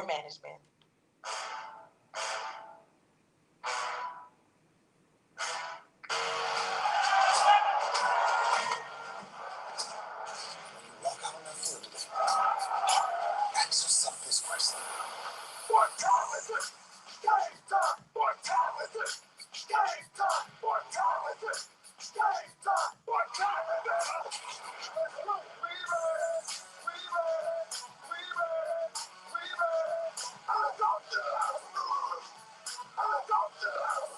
management. Walk out on that field today. Ask yourself this question. What time is it? Game time. What time is it? Game time. What time is it? Game time. What time is it? Let's go. We ready. We ready. We ready. We ready. I got the house. I got the house.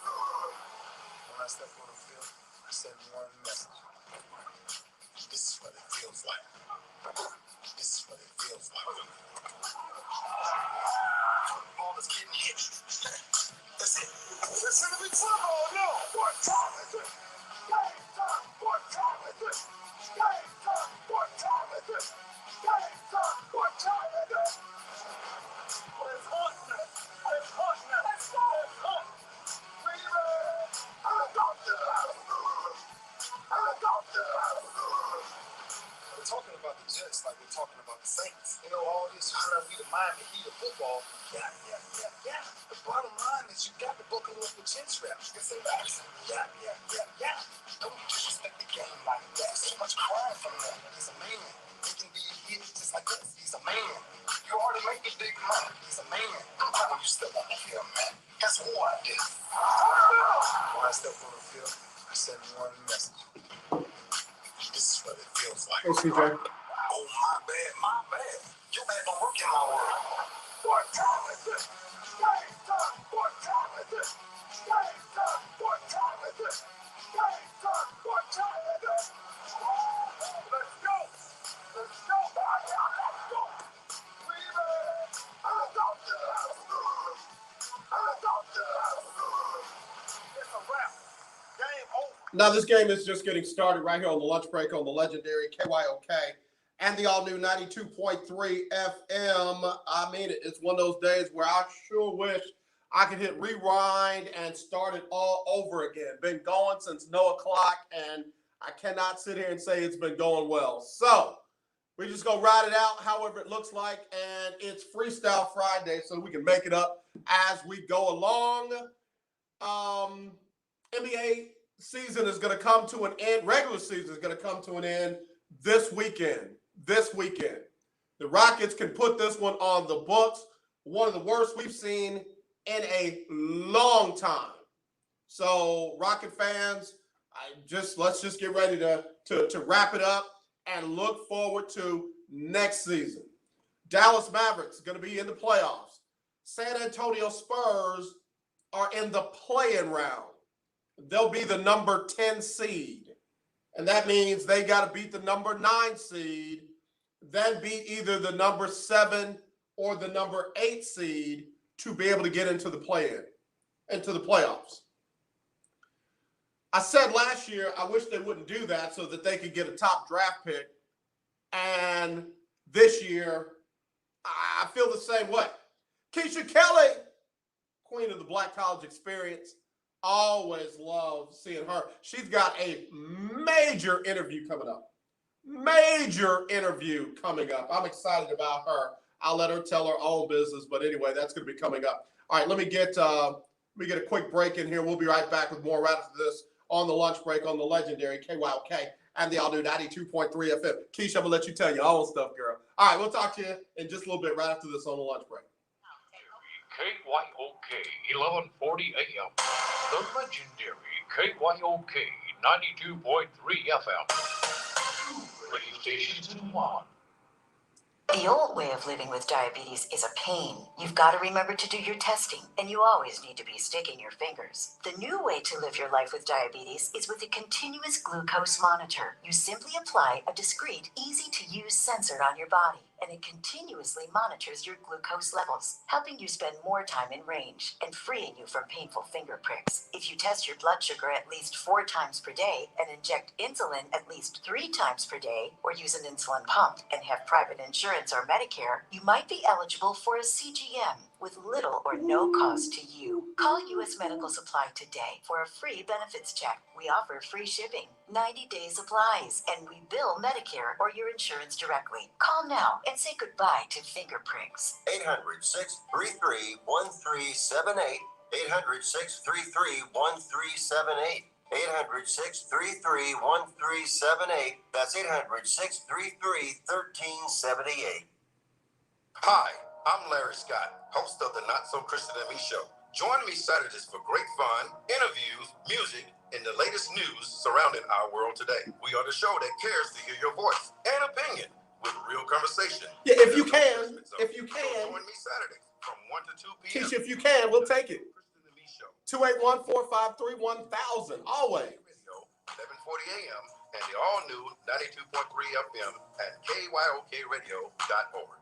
When I step on the field, I send one message. This is what it feels like. This is what it feels like. Football is getting hit. That's it. It's gonna be football now. What time is it? Game time. What time is it? Game time. What time is it? Game time. What time is it? It's hot now. It's hot now. Let's go. It's hot. We ready? I got the house. I got the house. We're talking about the Jets like we're talking about the Saints. You know, all this trying to be the Miami Heat of football. Yeah. The bottom line is you got to buckle up with chin straps. It's embarrassing. Yeah. Don't disrespect the game like that. So much crying from that. He's a man. He can be a hit just like us. He's a man. You already make the big money. He's a man. How will you step on the field, man? That's what I did. When I step on the field, I send one message. This is what it feels like. Hey, CJ. Oh, my bad. You man don't work in my world. What time is it? Game time. What time is it? Game time. What time is it? Game time. What time is it? Let's go. Let's go. Let's go. We ready? I got the house. I got the house. It's a wrap. Game over. Now, this game is just getting started right here on the lunch break on the legendary KYOK and the all-new 92.3 FM. I mean, it's one of those days where I sure wish I could hit rewind and start it all over again. Been going since no o'clock, and I cannot sit here and say it's been going well. So we're just going to ride it out however it looks like, and it's Freestyle Friday, so we can make it up as we go along. NBA season is going to come to an end. Regular season is going to come to an end this weekend. The Rockets can put this one on the books. One of the worst we've seen in a long time. So, Rocket fans, let's just get ready to wrap it up and look forward to next season. Dallas Mavericks going to be in the playoffs. San Antonio Spurs are in the play-in round. They'll be the number 10 seed. And that means they got to beat the number 9 seed, then beat either the number 7 or the number 8 seed to be able to get into the play-in, into the playoffs. I said last year, I wish they wouldn't do that so that they could get a top draft pick. And this year, I feel the same way. Keisha Kelly, queen of the Black College Experience, always love seeing her. She's got a major interview coming up. I'm excited about her. I'll let her tell her own business, but anyway, that's going to be coming up. All right, let me get a quick break in here. We'll be right back with more right after this on the lunch break on the legendary KYOK and the all-new 92.3 FM. Keisha, I'm going to let you tell your own stuff, girl. All right, we'll talk to you in just a little bit right after this on the lunch break. KYOK 1140 AM. The legendary KYOK 92.3 FM. Radio stations in one. The old way of living with diabetes is a pain. You've got to remember to do your testing, and you always need to be sticking your fingers. The new way to live your life with diabetes is with a continuous glucose monitor. You simply apply a discreet, easy-to-use sensor on your body, and it continuously monitors your glucose levels, helping you spend more time in range and freeing you from painful finger pricks. If you test your blood sugar at least 4 times per day and inject insulin at least 3 times per day, or use an insulin pump and have private insurance or Medicare, you might be eligible for a CGM with little or no cost to you. Call U.S. Medical Supply today for a free benefits check. We offer free shipping, 90-day supplies, and we bill Medicare or your insurance directly. Call now and say goodbye to finger pricks. 800-633-1378. 800-633-1378. 800-633-1378. That's 800-633-1378. Hi, I'm Larry Scott, host of the Not So Christian and Me Show. Join me Saturdays for great fun, interviews, music, and the latest news surrounding our world today. We are the show that cares to hear your voice and opinion with real conversation. Yeah, if you can. So join me Saturdays from 1 to 2 p.m. Keisha, if you can, we'll take it. Christian and Me Show. 281-453-1000. Always. Radio, 1140 a.m. and the all-new 92.3 FM at KYOKradio.org.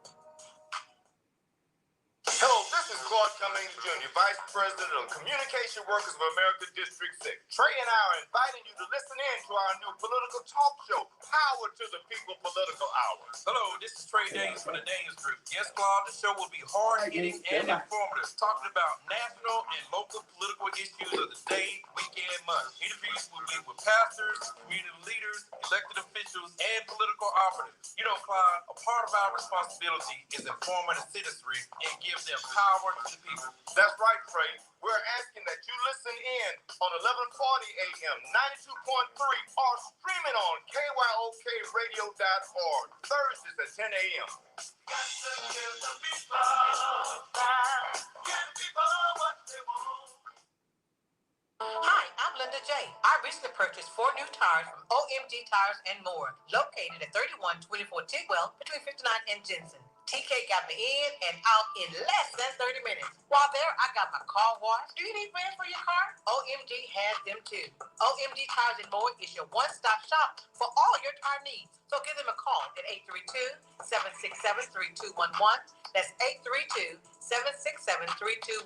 Hello, this is Claude Cummings Jr., Vice President of Communication Workers of America District 6. Trey and I are inviting you to listen in to our new political talk show, Power to the People Political Hour. Hello, this is Trey Danes from the Danes Group. Yes, Claude, the show will be hard-hitting and informative, talking about national and local political issues of the day, week, and month. Interviews will be with pastors, community leaders, elected officials, and political operatives. You know, Claude, a part of our responsibility is informing the citizenry and give them power to the people. That's right, Trey. We're asking that you listen in on 1140 a.m., 92.3, or streaming on KYOKradio.org, Thursdays at 10 a.m. Hi, I'm Linda J. I recently purchased 4 new tires from OMG Tires and More, located at 3124 Tidwell between 59 and Jensen. TK got me in and out in less than 30 minutes. While there, I got my car washed. Do you need brands for your car? OMG has them too. OMG Tires and More is your one-stop shop for all your tire needs. So give them a call at 832-767-3211. That's 832-767-3211.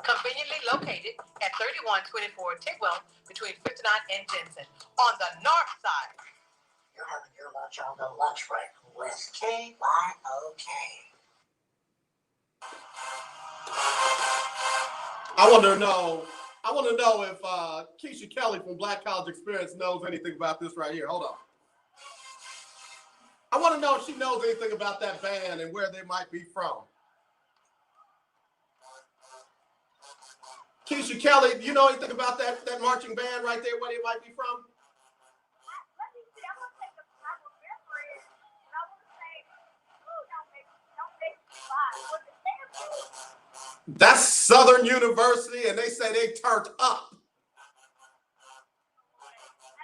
Conveniently located at 3124 Tidwell between 59 and Jensen on the north side. You're having your lunch on the lunch break with KYOK. I want to know if Keisha Kelly from Black College Experience knows anything about this right here. Hold on. I want to know if she knows anything about that band and where they might be from. Keisha Kelly, do you know anything about that marching band right there, where they might be from? Let me see. I'm gonna take a Bible reference, and I want to say, don't make me lie. Was it Stanford? That's Southern University, and they say they turned up. I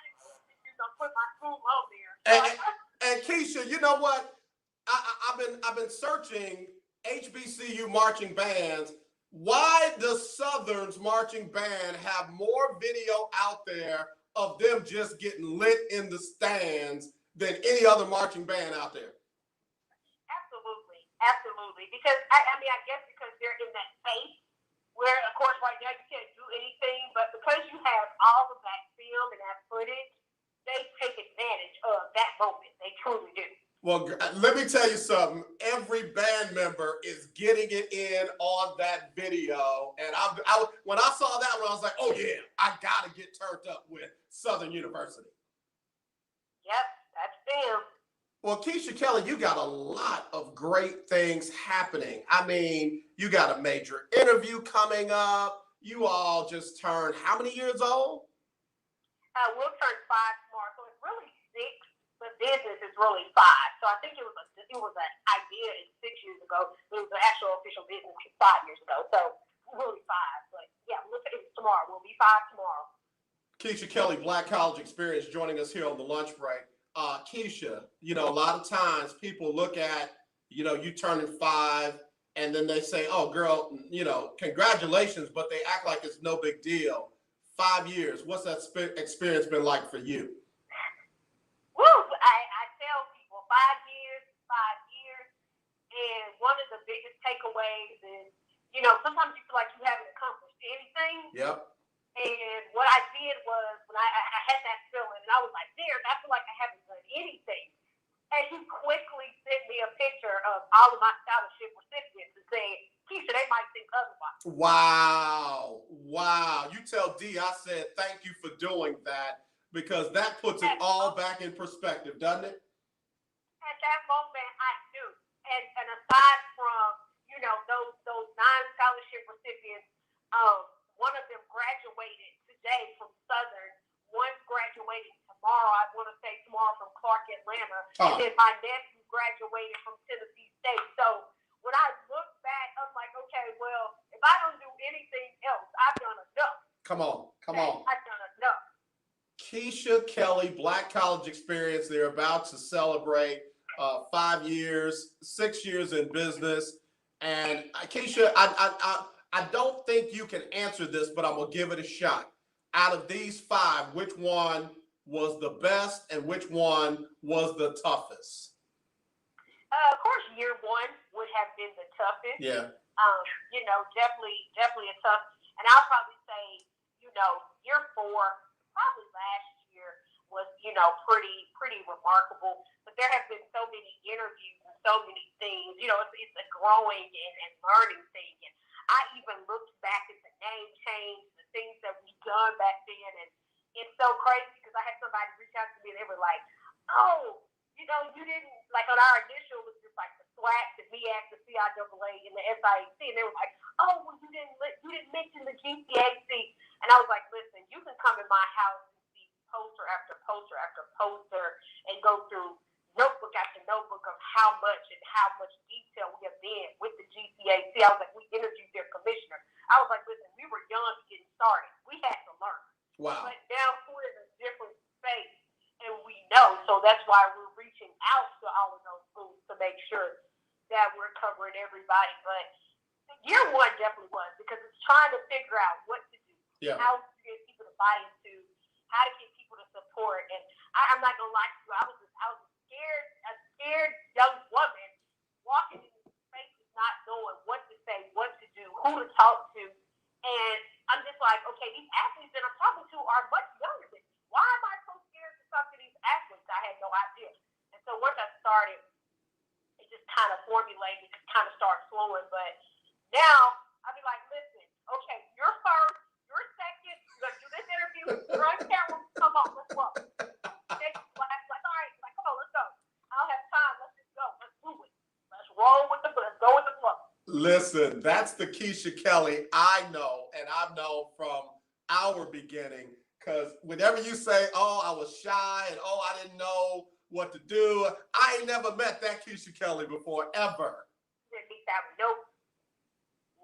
didn't put my food on there. And Keisha, you know what? I've been searching HBCU marching bands. Why does Southern's marching band have more video out there of them just getting lit in the stands than any other marching band out there? Absolutely. Because I guess because they're in that space where, of course, right now you can't do anything, but because you have all of that film and that footage, they take advantage of that moment. They truly do. Well, let me tell you something. Every band member is getting it in on that video. And when I saw that one, I was like, oh, yeah, I got to get turned up with Southern University. Yep, that's them. Well, Keisha Kelly, you got a lot of great things happening. I mean, you got a major interview coming up. You all just turned how many years old? We'll turn 5 tomorrow, so it's really 6. But business is really 5. So I think it was an idea 6 years ago. It was an actual official business 5 years ago. So really 5. But yeah, we'll take it tomorrow. We'll be 5 tomorrow. Keisha Kelly, Black College Experience, joining us here on the lunch break. Keisha, you know, a lot of times people look at, you know, you turning 5 and then they say, oh, girl, you know, congratulations, but they act like it's no big deal. 5 years. What's that experience been like for you? Woo! I tell people 5 years, and one of the biggest takeaways is, you know, sometimes you feel like you haven't accomplished anything. Yep. And what I did was, when I had that feeling, and I was like, Derek, I feel like I haven't done anything. And he quickly sent me a picture of all of my scholarship recipients and said, Keisha, they might think otherwise. Wow. You tell D I said thank you for doing that, because that puts it all back in perspective, doesn't it? At that moment, I knew and aside from, those 9 scholarship recipients, one of them graduated today from Southern. One's graduating tomorrow. I want to say tomorrow from Clark, Atlanta. And then my nephew graduated from Tennessee State. So when I look back, I'm like, okay, well, if I don't do anything else, I've done enough. Come on. I've done enough. Keisha Kelly, Black College Experience. They're about to celebrate 5 years, 6 years in business. And Keisha, I don't think you can answer this, but I'm gonna give it a shot. Out of these 5, which one was the best and which one was the toughest? Of course, year 1 would have been the toughest. Yeah. Definitely a tough. And I'll probably say, year 4, probably last year was, pretty remarkable. But there have been so many interviews and so many things. It's a growing and learning thing. And I even looked back at the name change, the things that we've done back then, and it's so crazy because I had somebody reach out to me and they were like, "Oh, you didn't like on our initial it was just like the SWAC, the MEAC, the CIAA, and the SIAC," and they were like, "Oh, well, you didn't mention the GCAC," and I was like, "Listen, you can come in my house and see poster after poster after poster and go through notebook after notebook of how much detail we have been with the GCAC." I was like, we interviewed their commissioner. I was like, listen, we were young getting started. We had to learn. Wow. But now we're in a different space, and we know. So that's why we're reaching out to all of those schools to make sure that we're covering everybody. But year 1 definitely was because it's trying to figure out what to do, how to get people to buy into, how to get people to support. And I'm not gonna lie to you, I was a scared young woman walking in these spaces, not knowing what to say, what to do, who to talk to. And I'm just like, okay, these athletes that I'm talking to are much younger than me. Why am I so scared to talk to these athletes? I had no idea. And so once I started, it just kind of formulated, it just kind of started flowing. But now I'll be like, listen, okay, you're first, you're second, you're going to do this interview, you're on camera, come on, let's go. All right, come on, let's go. I don't have time, let's just go, let's do it. Let's roll with the flow, let's go with the flow. Listen, that's the Keisha Kelly I know, and I've known from our beginning. Because whenever you say, "Oh, I was shy," and "Oh, I didn't know what to do," I ain't never met that Keisha Kelly before, ever.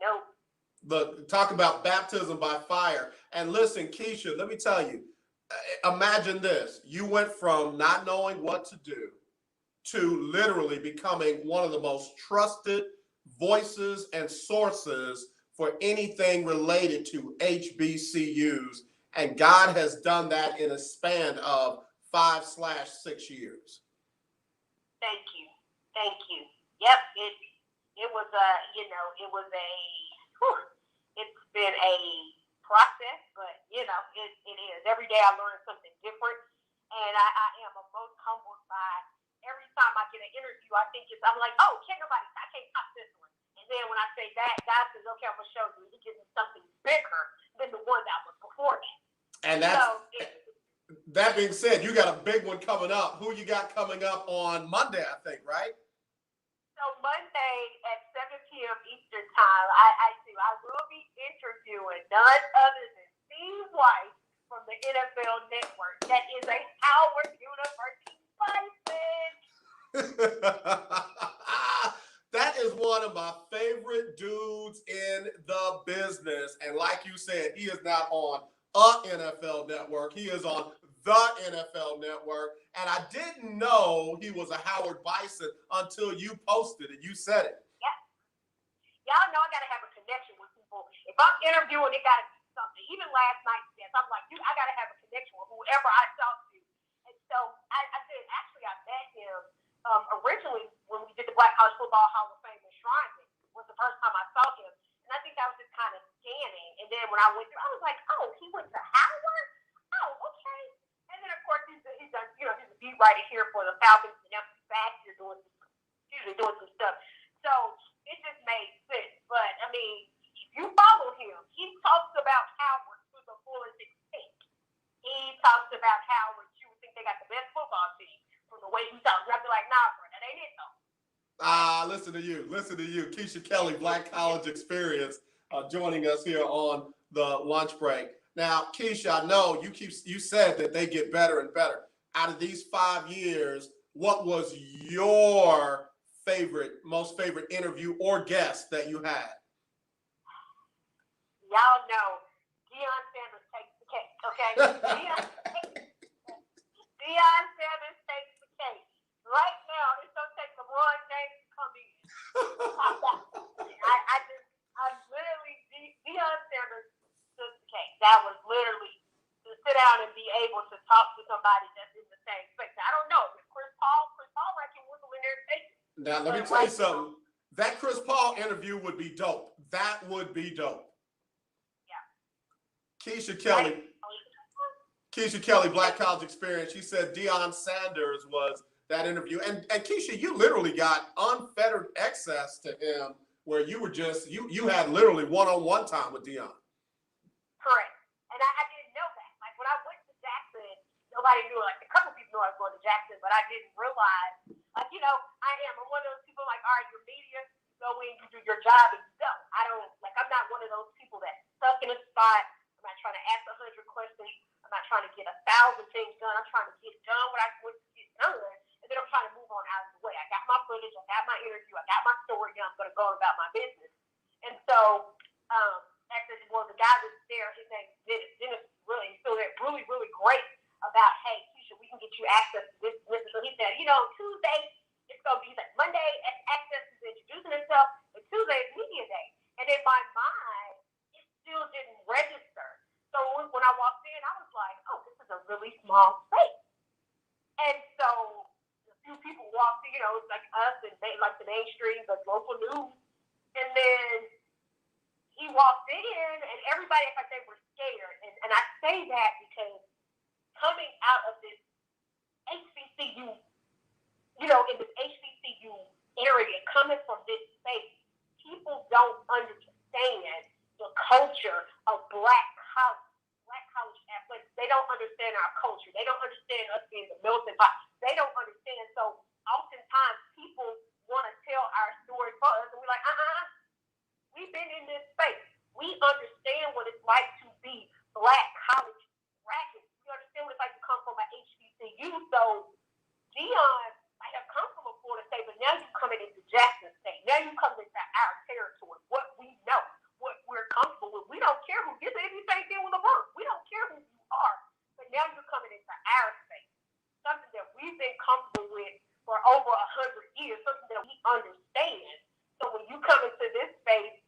Nope. Look, talk about baptism by fire. And listen, Keisha, let me tell you, imagine this. You went from not knowing what to do to literally becoming one of the most trusted voices and sources for anything related to HBCUs. And God has done that in a span of 5/6 years. Thank you. Yep. It's been a process, but it is. Every day I learn something different, and I am most humbled by every time I get an interview. I'm like, oh, I can't top this one. And then when I say that, God says, okay, I'm gonna show you. He gives me something bigger than the one that was before that. And that being said, you got a big one coming up. Who you got coming up on Monday, I think, right? So Monday at 7 p.m. Eastern Time, I will be interviewing none other than Steve White from the NFL Network. That is a Howard University Bison. That is one of my favorite dudes in the business. And like you said, he is not on a NFL network. He is on the NFL Network. And I didn't know he was a Howard Bison until you posted it. You said it. Yeah. Y'all know I got to have a connection with people. If I'm interviewing, it got to be something. Even last night's guest, I'm like, I got to have a connection with whoever I talk to. And so I did. Actually, I met him originally when we did the Black College Football Hall of Fame enshrinement. Was the first time I saw him. And I think I was just kind of scanning. And then when I went through, I was like, oh, he went to Howard? Oh, okay. And then, of course, he's done, he's a beat writer here for the Falcons and Memphis Baxter doing some stuff. So it just made sense. But, I mean, if you follow him, he talks about Howard to the fullest extent. He talks about Howard. You would think they got the best football team from the way he talks. I'd be like, nah, bro, that ain't it, though. Listen, listen to you. Listen to you. Keisha Kelly, Black College Experience, joining us here on the lunch break. Now, Keisha, I know you said that they get better and better. Out of these 5 years, what was your most favorite interview or guest that you had? Y'all know Deion Sanders takes the cake, okay? Deion Sanders takes the cake. Right now, it's going to take LeBron James to come in. I literally, Deion Sanders took the cake. That was literally to sit down and be able to talk to somebody that's in the same space. I don't know. If Chris Paul I can whistle in there and take it. Now, let me tell you something. That Chris Paul interview would be dope. That would be dope. Yeah. Keisha Kelly, Black College Experience. She said Deion Sanders was that interview. And Keisha, you literally got unfettered access to him where you were just, you had literally one-on-one time with Deion. Correct. And I didn't know that. Like when I went to Jackson, nobody knew. Like a couple people knew I was going to Jackson, but I didn't realize. Like, you know, I'm one of those people like, all right, your media, you go in, you do your job, and you go. I'm not one of those people that's stuck in a spot. I'm not trying to ask 100 questions. I'm not trying to get 1,000 things done. I'm trying to get done what I want to get done, and then I'm trying to move on out of the way. I got my footage, I got my interview, I got my story, and I'm going to go about my business. And so, actually, the guy that's there, his name is Dennis. Dennis really, he's still there, really, really great about, hey, Keisha, we can get you access to this. So he said, Tuesday, it's going to be like Monday, access is introducing himself, and Tuesday is media day. And in my mind, it still didn't register. So when I walked in, I was like, oh, this is a really small space. And so a few people walked in, it's like us and like the mainstream, the local news. And then he walked in, and everybody acted like they were scared. And I say that because coming out of this HBCU, in this HBCU area, coming from this space, people don't understand the culture of Black college athletes. They don't understand our culture. They don't understand us being the melting pot. They don't understand. So oftentimes people want to tell our story for us, and we're like, we've been in this space. We understand what it's like to be Black college brackets. We understand what it's like to come from an HBCU. So Deion might have come from a Florida State, but now you're coming into Jackson State. Now you're coming into our territory, what we know, what we're comfortable with. We don't care who gets it. If you say thing with LeBron, we don't care who you are. But now you're coming into our space, something that we've been comfortable with for over 100 years, something that we understand. So when you come into this space,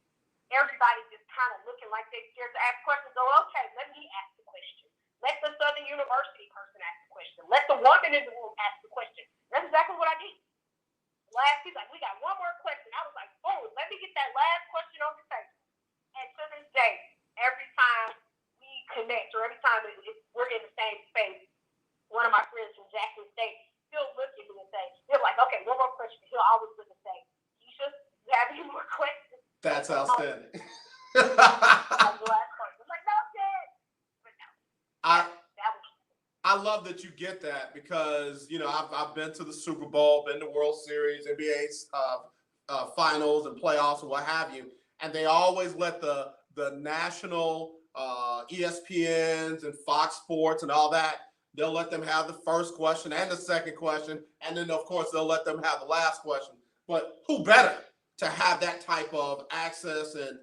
everybody just kind of looking like they're scared to ask questions. So, okay, let me ask the question. Let the Southern University person ask the question. Let the woman in the room ask the question. That's exactly what I did. Last week, we got one more question. I was like, boom, let me get that last question on the table. And to this day, every time we connect or every time we're in the same space, one of my friends from Jackson State, he'll look at me and say, he'll like, okay, one more question. He'll always look and say, Keisha, you have any more questions? That's outstanding. I'm like, no, Dad. But no. I love that you get that because, I've been to the Super Bowl, been to World Series, NBA finals and playoffs and what have you. And they always let the national ESPNs and Fox Sports and all that, they'll let them have the first question and the second question. And then, of course, they'll let them have the last question. But who better to have that type of access and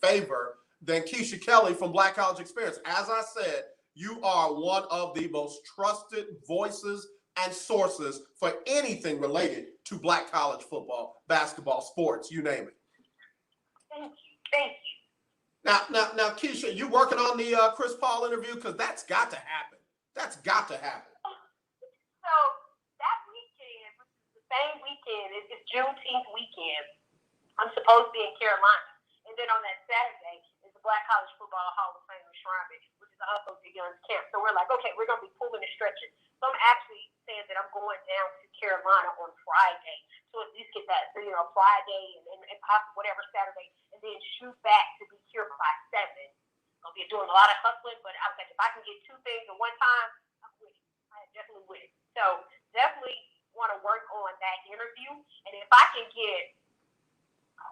favor than Keisha Kelly from Black College Experience? As I said, you are one of the most trusted voices and sources for anything related to Black college football, basketball, sports, you name it. Thank you. Now, Keisha, you working on the Chris Paul interview? Because that's got to happen. That's got to happen. So that weekend, which is the same weekend, it's Juneteenth weekend. I'm supposed to be in Carolina. And then on that Saturday is the Black College Football Hall of Fame enshrinement, which is also Deion's camp. So we're like, okay, we're going to be pulling and stretching. So I'm actually saying that I'm going down to Carolina on Friday to at least get that, Friday and possibly whatever Saturday, and then shoot back to be here by 7. I'll be doing a lot of hustling, but I was like, if I can get 2 things at one time, I'm with it. I am definitely with it. So definitely want to work on that interview. And if I can get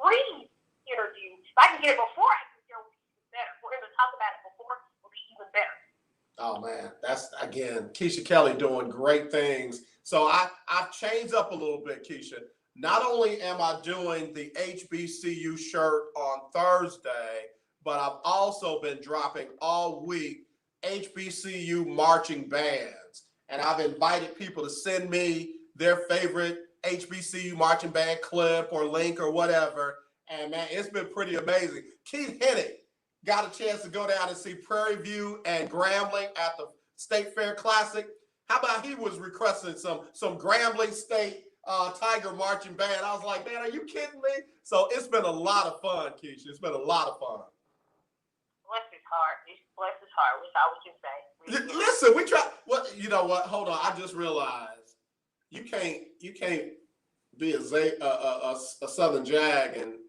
pre-interview. If I can get it before I can hear, it would be even better. For him to talk about it before will be even better. Oh man, that's again Keisha Kelly doing great things. So I've changed up a little bit, Keisha. Not only am I doing the HBCU shirt on Thursday, but I've also been dropping all week HBCU marching bands. And I've invited people to send me their favorite HBCU marching band clip or link or whatever. And man, it's been pretty amazing. Keith Hennig got a chance to go down and see Prairie View and Grambling at the State Fair Classic. How about he was requesting some Grambling State Tiger marching band? I was like, man, are you kidding me? So it's been a lot of fun, Keisha. It's been a lot of fun. Bless his heart. Bless his heart. That's all we can say. Listen, we try. What you know? What? Hold on. I just realized you can't be a Southern Jag and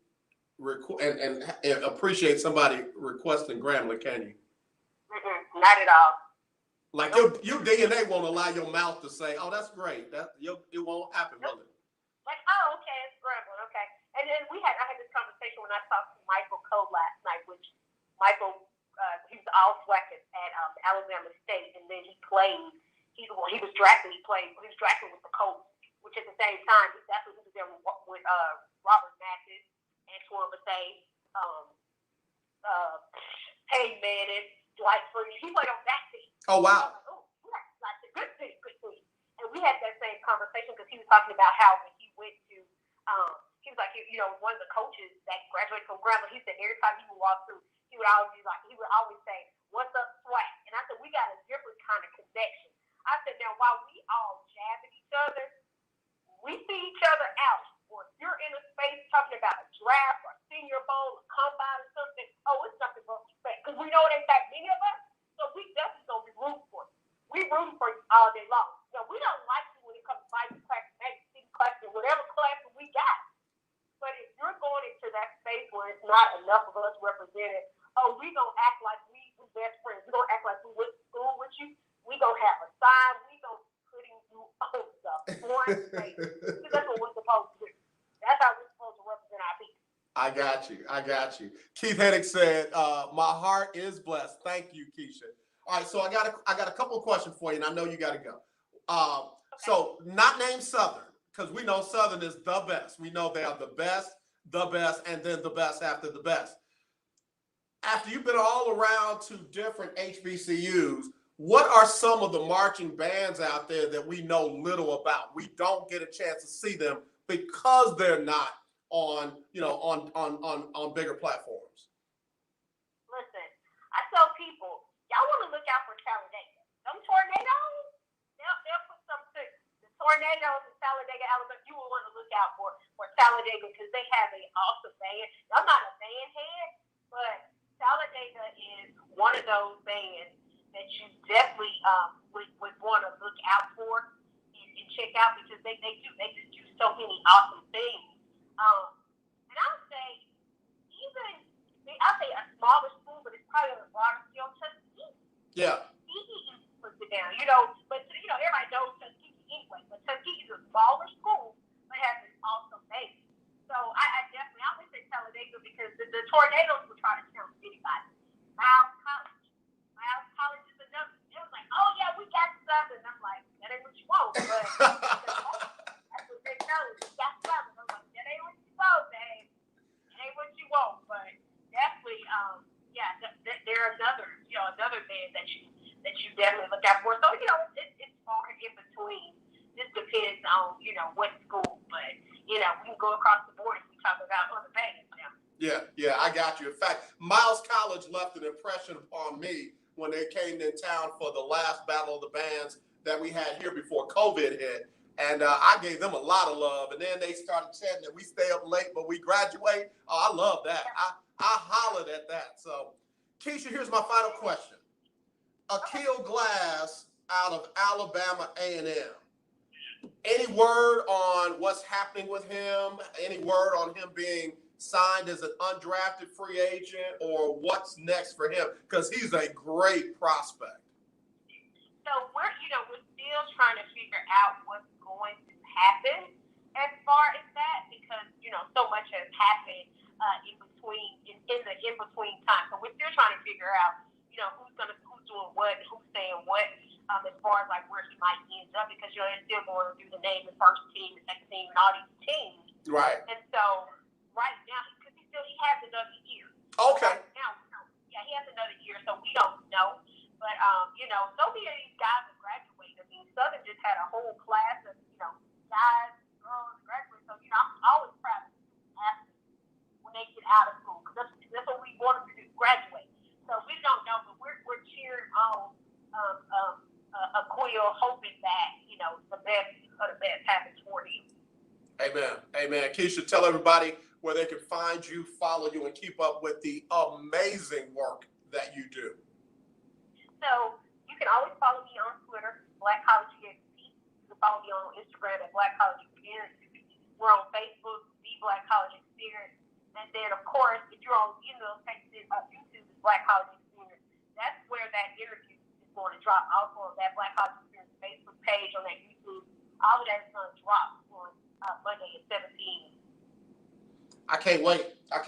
appreciate somebody requesting Grambling, can you? Not at all. Like your DNA won't allow your mouth to say, "Oh, that's great." It won't happen, will it? Like, oh, okay, it's Grambling, okay. And then I had this conversation when I talked to Michael Cole last night, which Michael, he was all SWAC at Alabama State, and then he played. He was drafted. He was drafted with the Colts, which at the same time, that's what he was there with Robert Mathis, Antoine Bethea, Peyton Manning, Dwight Freeney. He played on that team. Oh wow! Oh, that's a good team. And we had that same conversation because he was talking about how when he went to, he was like, one of the coaches that graduated from Grambling. He said every time he would walk through, he would always say, "What's up, SWAC?" And I said, we got a different kind of connection. I said, now while we all jab at each other, we see each other out. Or if you're in a space talking about a draft or Senior Bowl or combine or something, it's nothing but respect because we know it ain't that many of us. So we definitely gonna be rooting for you. We rooting for you all day long. Now we don't like you when it comes to Bible class, city class, or whatever class we got. But if you're going into that space where it's not enough of us represented, we gonna act like we best friends. We gonna act like we went to school with you. We gonna have a sign. We gonna putting you on the front stage. Because that's what we're supposed to do. That's how we're supposed to represent our people. I got you. Keith Hennig said, "My heart is blessed." Thank you, Keisha. All right, so I got a couple of questions for you, and I know you got to go. Okay. So, not named Southern, because we know Southern is the best. We know they are the best, and then the best after the best. After you've been all around to different HBCUs, what are some of the marching bands out there that we know little about? We don't get a chance to see them because they're not on bigger platforms. Listen, I tell people, y'all want to look out for Talladega. Them tornadoes, they'll put some to the tornadoes in Talladega, Alabama. You will want to look out for Talladega because they have an awesome band. I'm not a band head, but Talladega is one of those bands that you definitely would want to look out for and check out because they just do so many awesome things. And I would say I'll say a smaller school, but it's probably on a broader scale. Tuskegee. Yeah. Tuskegee puts it down, but everybody knows Tuskegee anyway. But Tuskegee is a smaller school, but has an awesome base. So I would say Talladega because the tornadoes will try to count anybody. Miles College is another. It was like, oh yeah, we got Southern. I'm like, that ain't what you want, but that's what they tell us. We got Southern. I'm like, that ain't what you want, babe. It ain't what you want, but definitely, they're another band that you definitely look out for. So it's far in between. This depends on what school, but we can go across the board if we talk about other bands now. Yeah, I got you. In fact, Miles College left an impression upon me when they came in town for the last Battle of the Bands that we had here before COVID hit. And I gave them a lot of love. And then they started chanting that we stay up late, but we graduate. Oh, I love that. I hollered at that. So, Keisha, here's my final question. Akil Glass out of Alabama A&M. Any word on what's happening with him? Any word on him being signed as an undrafted free agent or what's next for him? Because he's a great prospect. So we're still trying to figure out what's going to happen as far as that because because so much has happened in between time. So we're still trying to figure out who's doing what, who's saying what, as far as like where he might end up, because they're still going through the name, the first team, the second team, and all these teams. Right. And so right now, because he has another year. Okay. Right now, he has another year, so we don't know. But so many of these guys have graduated. I mean, Southern just had a whole class of guys, girls graduate. So I'm always proud of athletes when they get out of school, because that's what we want them to do, graduate. So we don't know, but we're cheering on Quill, hoping that the best of the best happens for him. Amen. Amen. Keisha, tell everybody where they can find you, follow you, and keep up with the amazing work that you do. So you can always follow me on Twitter, Black College EXP. You can follow me on Instagram at Black College Experience. We're on Facebook, The Black College Experience. And then, of course, if you're on YouTube, Black College Experience. That's where that interview is going to drop. Also on that Black College Experience Facebook page, on that YouTube. All of that is going to drop on Monday at 7 p.m. I can't wait. I'm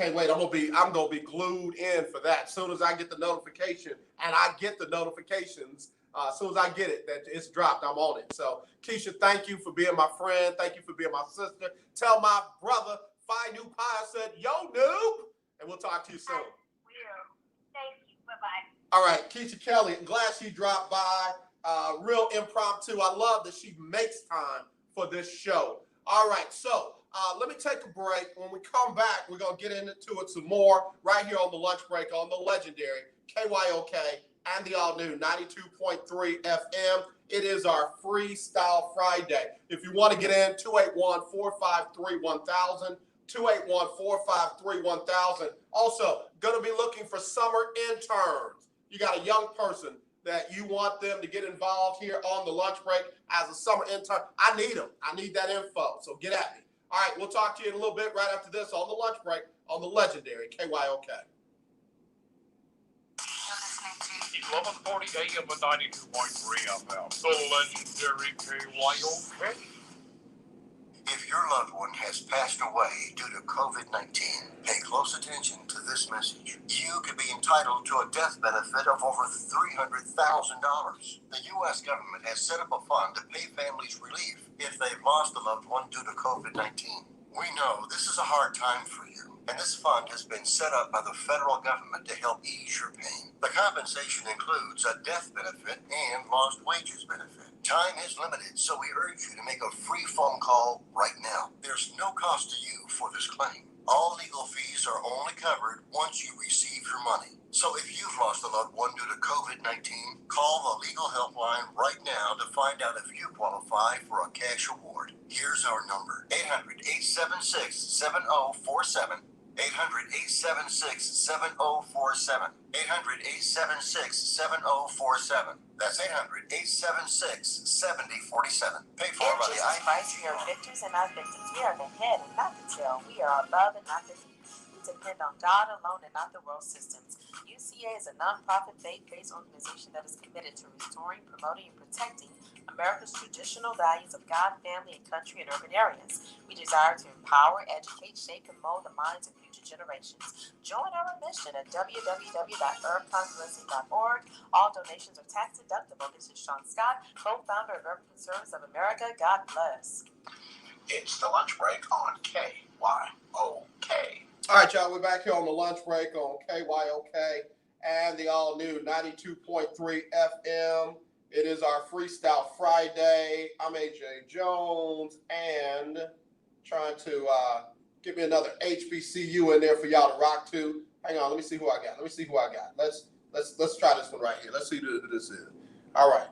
gonna be glued in for that. As soon as I get the notification, and I get the notifications, as soon as I get it that it's dropped, I'm on it. So Keisha, thank you for being my friend. Thank you for being my sister. Tell my brother Phi Nu Pi said, "Yo, noob," and we'll talk to you soon. I will. Thank you. Bye-bye. All right, Keisha Kelly, I'm glad she dropped by. Real impromptu. I love that she makes time for this show. All right, so let me take a break. When we come back, we're going to get into it some more right here on the lunch break on the legendary KYOK and the all-new 92.3 FM. It is our Freestyle Friday. If you want to get in, 281-453-1000, 281-453-1000. Also, going to be looking for summer interns. You got a young person that you want them to get involved here on the lunch break as a summer intern. I need them. I need that info, so get at me. All right, we'll talk to you in a little bit right after this on the lunch break on the legendary KYOK. 1140 AM and 92.3 FM, the legendary KYOK. If your loved one has passed away due to COVID-19, pay close attention to this message. You could be entitled to a death benefit of over $300,000. The U.S. government has set up a fund to pay families relief if they've lost a loved one due to COVID-19. We know this is a hard time for you, and this fund has been set up by the federal government to help ease your pain. The compensation includes a death benefit and lost wages benefit. Time is limited, so we urge you to make a free phone call right now. There's no cost to you for this claim. All legal fees are only covered once you receive your money. So if you've lost a loved one due to COVID-19, call the legal helpline right now to find out if you qualify for a cash award. Here's our number: 800-876-7047. 800-876-7047. 800-876-7047. That's 800-876-7047. Paid for by the Jesus Christ, we are victors and not victims. We are the head and not the tail. We are above and not beneath. We depend on God alone and not the world systems. UCA is a non-profit, faith-based organization that is committed to restoring, promoting, and protecting America's traditional values of God, family, and country in urban areas. We desire to empower, educate, shape, and mold the minds of future generations. Join our mission at www.urbconferencing.org. All donations are tax deductible. This is Sean Scott, co-founder of Urban Conservatives of America. God bless. It's the lunch break on KYOK. All right, y'all, we're back here on the lunch break on KYOK and the all-new 92.3 FM. It is our Freestyle Friday. I'm AJ Jones, and trying to give me another HBCU in there for y'all to rock to. Hang on, let me see who I got. Let's try this one right here. Let's see who this is. All right.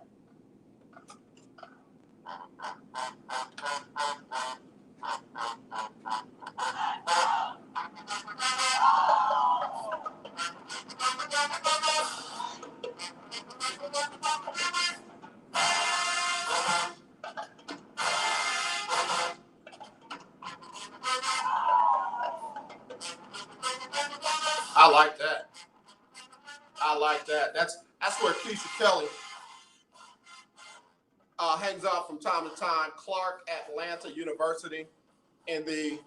I like that. That's where Keisha Kelly hangs out from time to time. Clark Atlanta University in the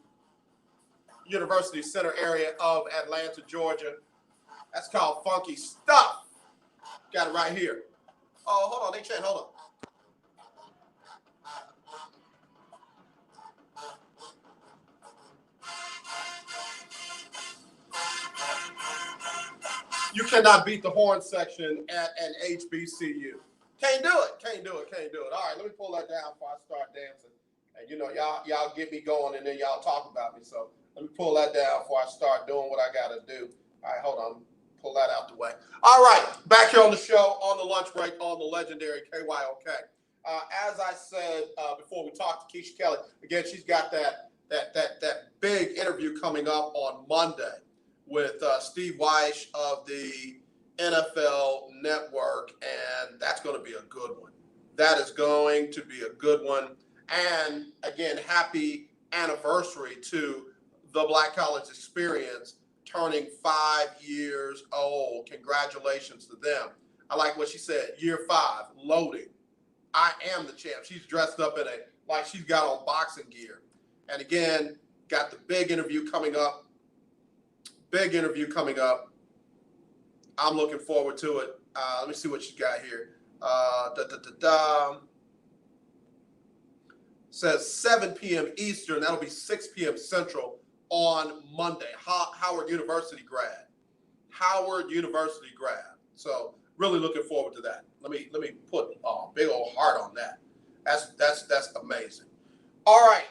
University Center area of Atlanta, Georgia. That's called Funky Stuff. Got it right here. Oh, hold on, they changed. Hold on. You cannot beat the horn section at an HBCU. Can't do it. Can't do it. Can't do it. All right, let me pull that down before I start dancing. And you know, y'all get me going, and then y'all talk about me. So let me pull that down before I start doing what I gotta do. All right, hold on. Pull that out the way. All right, back here on the show, on the lunch break, on the legendary KYOK. As I said before, we talked to Keisha Kelly. Again, she's got that big interview coming up on Monday with Steve Weish of the NFL Network, and that's going to be a good one. That is going to be a good one. And again, happy anniversary to the Black College Experience turning 5 years old. Congratulations to them. I like what she said, year 5, loading. I am the champ. She's dressed up in like she's got on boxing gear. And again, got the big interview coming up. I'm looking forward to it. Let me see what she got here. Says 7 p.m. Eastern. That'll be 6 p.m. Central on Monday. Howard University grad. So really looking forward to that. Let me put a big old heart on that. That's amazing. All right.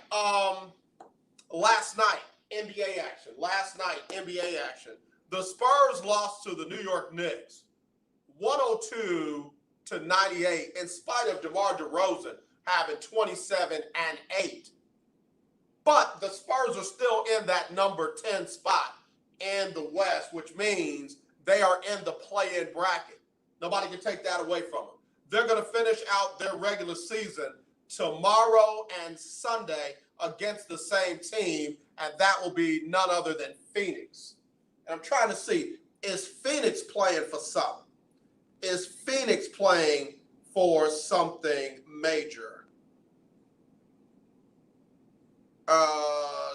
Last night, NBA action. The Spurs lost to the New York Knicks 102-98 in spite of DeMar DeRozan having 27 and 8. But the Spurs are still in that number 10 spot in the West, which means they are in the play-in bracket. Nobody can take that away from them. They're going to finish out their regular season tomorrow and Sunday against the same team, and that will be none other than Phoenix. And I'm trying to see, is Phoenix playing for something? Is Phoenix playing for something major?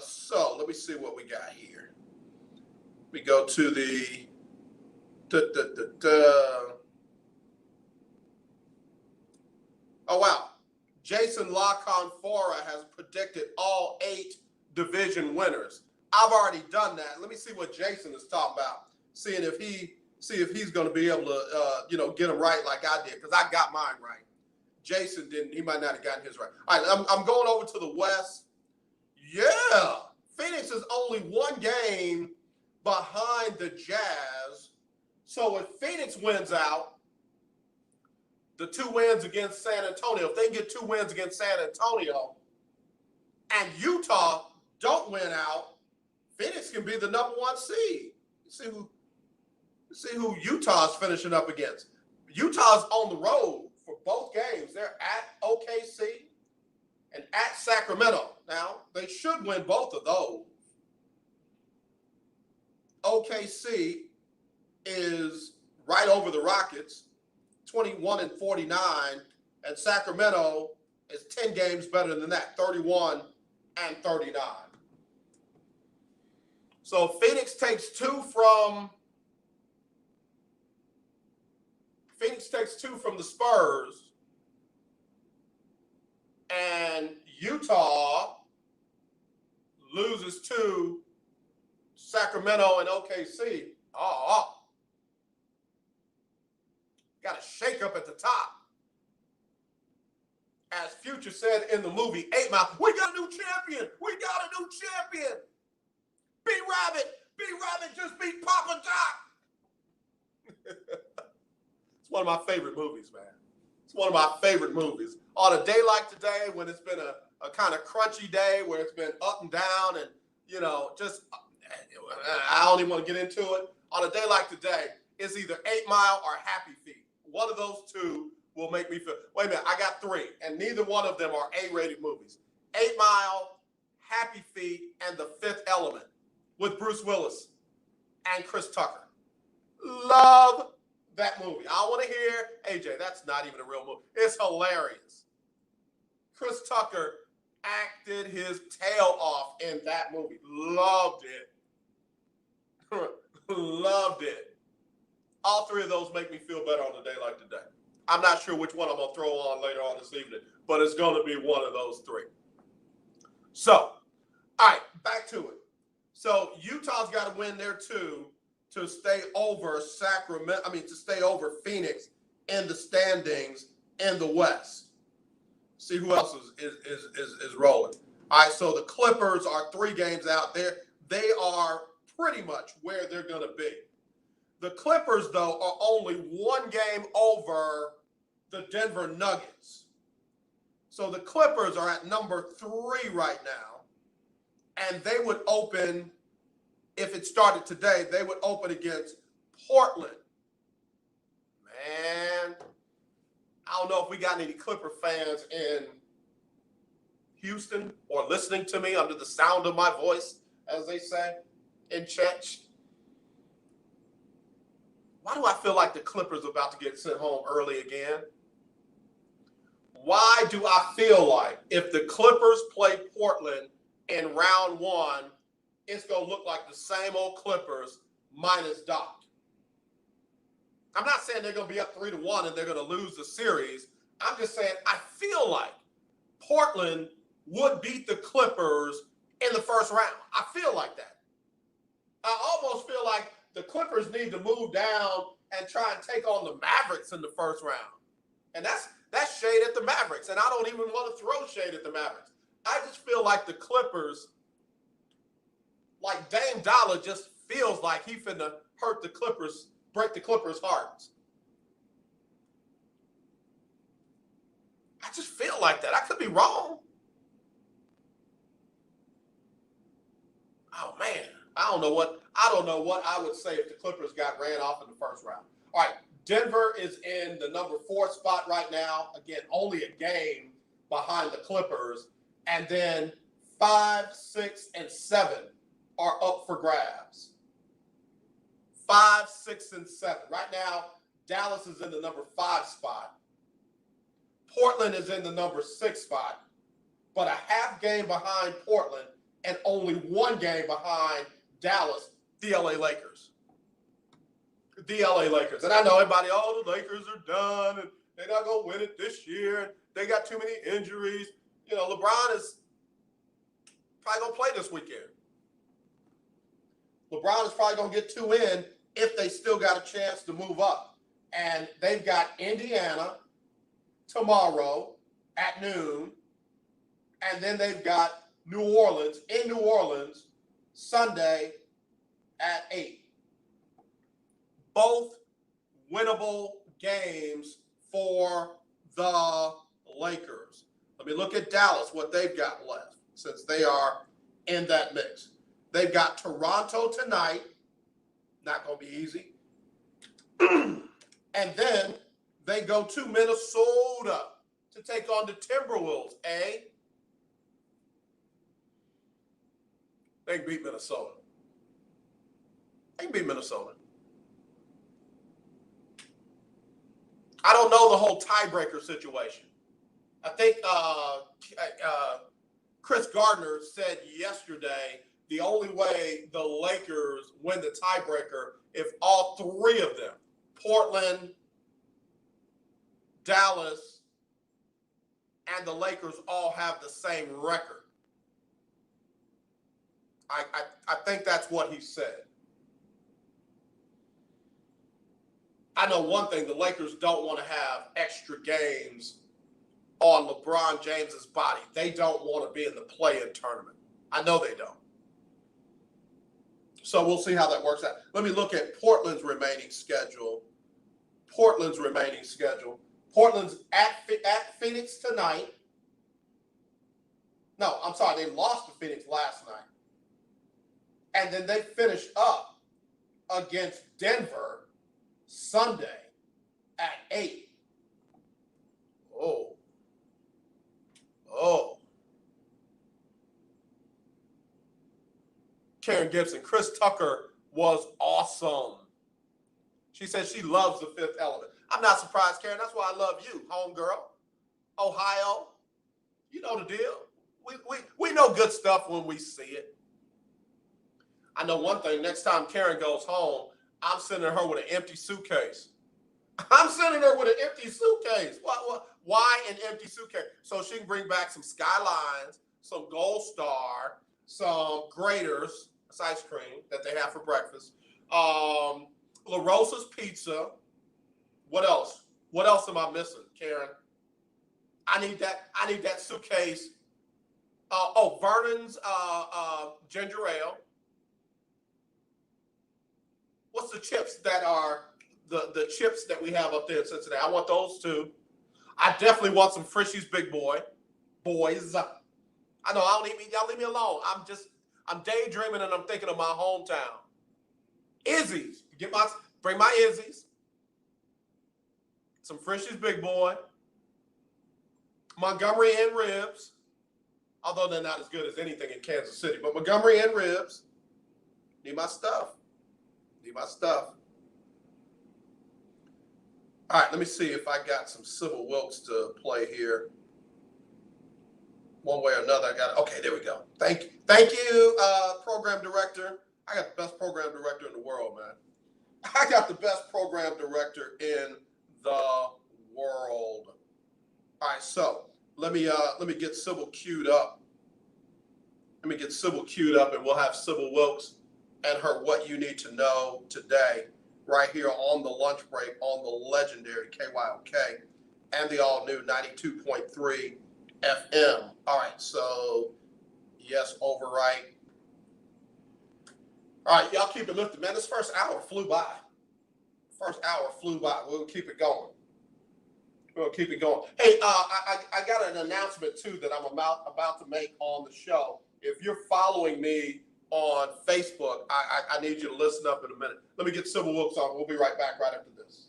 So let me see what we got here. We go to the oh wow. Jason La Canfora has predicted all 8 division winners. I've already done that. Let me see what Jason is talking about. See if he's going to be able to get them right like I did, because I got mine right. Jason didn't. He might not have gotten his right. All right, I'm going over to the West. Yeah, Phoenix is only 1 game behind the Jazz. So if Phoenix wins out, the 2 wins against San Antonio, if they get 2 wins against San Antonio, and Utah don't win out, Phoenix can be the number 1 seed. See who Utah's finishing up against. Utah's on the road for both games. They're at OKC and at Sacramento. Now, they should win both of those. OKC is right over the Rockets, 21-49, and Sacramento is 10 games better than that, 31-39. So Phoenix takes 2 from the Spurs, and Utah loses to Sacramento and OKC. Got a shake up at the top. As Future said in the movie 8 Mile, we got a new champion. B-Rabbit just beat Papa Doc. It's one of my favorite movies, man. It's one of my favorite movies. On a day like today, when it's been a kind of crunchy day, where it's been up and down, and just I don't even want to get into it. On a day like today, it's either 8 Mile or Happy Feet. One of those 2 will make me feel. Wait a minute, I got 3, and neither one of them are A-rated movies. 8 Mile, Happy Feet, and The Fifth Element with Bruce Willis and Chris Tucker. Love that movie. I want to hear, AJ, that's not even a real movie. It's hilarious. Chris Tucker acted his tail off in that movie. Loved it. Loved it. All three of those make me feel better on a day like today. I'm not sure which one I'm going to throw on later on this evening, but it's going to be one of those three. So, all right, back to it. So Utah's got to win there too to stay over to stay over Phoenix in the standings in the West. See who else is rolling. All right, so the Clippers are 3 games out there. They are pretty much where they're going to be. The Clippers, though, are only 1 game over the Denver Nuggets. So the Clippers are at number 3 right now. And they would open, if it started today, they would open against Portland. Man, I don't know if we got any Clipper fans in Houston or listening to me under the sound of my voice, as they say in church. Why do I feel like the Clippers are about to get sent home early again? Why do I feel like if the Clippers play Portland in round 1, it's going to look like the same old Clippers minus Doc? I'm not saying they're going to be up 3-1 and they're going to lose the series. I'm just saying I feel like Portland would beat the Clippers in the first round. I feel like that. I almost feel like the Clippers need to move down and try and take on the Mavericks in the first round. And that's shade at the Mavericks. And I don't even want to throw shade at the Mavericks. I just feel like the Clippers, like Dame Dollar just feels like he finna hurt the Clippers, break the Clippers' hearts. I just feel like that. I could be wrong. Oh man, I don't know what I would say if the Clippers got ran off in the first round. All right, Denver is in the number 4 spot right now. Again, only a game behind the Clippers. And then 5, 6, and 7 are up for grabs. 5, 6, and 7. Right now, Dallas is in the number 5 spot. Portland is in the number 6 spot, but a half game behind Portland and only 1 game behind Dallas, the LA Lakers. The LA Lakers. And I know everybody, the Lakers are done and they're not going to win it this year. And they got too many injuries. You know, LeBron is probably going to play this weekend. LeBron is probably going to get 2 in if they still got a chance to move up. And they've got Indiana tomorrow at noon. And then they've got New Orleans Sunday at 8. Both winnable games for the Lakers. Let me look at Dallas, what they've got left, since they are in that mix. They've got Toronto tonight. Not going to be easy. And then they go to Minnesota to take on the Timberwolves, eh? They can beat Minnesota. They can beat Minnesota. I don't know the whole tiebreaker situation. I think Chris Gardner said yesterday the only way the Lakers win the tiebreaker if all 3 of them, Portland, Dallas, and the Lakers all have the same record. I think that's what he said. I know one thing, the Lakers don't want to have extra games on LeBron James's body. They don't want to be in the play-in tournament. I know they don't. So we'll see how that works out. Let me look at Portland's remaining schedule. Portland's at Phoenix tonight. No, I'm sorry. They lost to Phoenix last night. And then they finish up against Denver Sunday at 8. Oh. Karen Gibson, Chris Tucker was awesome. She said she loves The Fifth Element. I'm not surprised, Karen. That's why I love you, homegirl. Ohio. You know the deal. We know good stuff when we see it. I know one thing. Next time Karen goes home, I'm sending her with an empty suitcase. I'm sending her with an empty suitcase. Why an empty suitcase? So she can bring back some Skylines, some Gold Star, some Graters, it's ice cream that they have for breakfast, La Rosa's Pizza. What else? What else am I missing, Karen? I need that suitcase. Vernon's ginger ale. What's the chips that are the chips that we have up there in Cincinnati? I want those too. I definitely want some Frisch's Big Boys. I know I don't eat. Y'all leave me alone. I'm daydreaming and I'm thinking of my hometown. Izzy's. Bring my Izzy's. Some Frisch's Big Boy. Montgomery Inn ribs. Although they're not as good as anything in Kansas City, but Montgomery Inn ribs. Need my stuff. All right, let me see if I got some Sybil Wilkes to play here. One way or another, I got it. Okay, there we go. Thank you, program director. I got the best program director in the world, man. I got the best program director in the world. All right, so let me get Sybil queued up. And we'll have Sybil Wilkes and her What You Need to Know today, right here on the lunch break on the legendary KYOK and the all-new 92.3 FM. All right, so yes, overwrite. All right, y'all keep it lifted, man. This first hour flew by. We'll keep it going. Hey, I got an announcement too that I'm about to make on the show. If you're following me on Facebook, I need you to listen up in a minute. Let me get Sybil Wilkes on. We'll be right back right after this.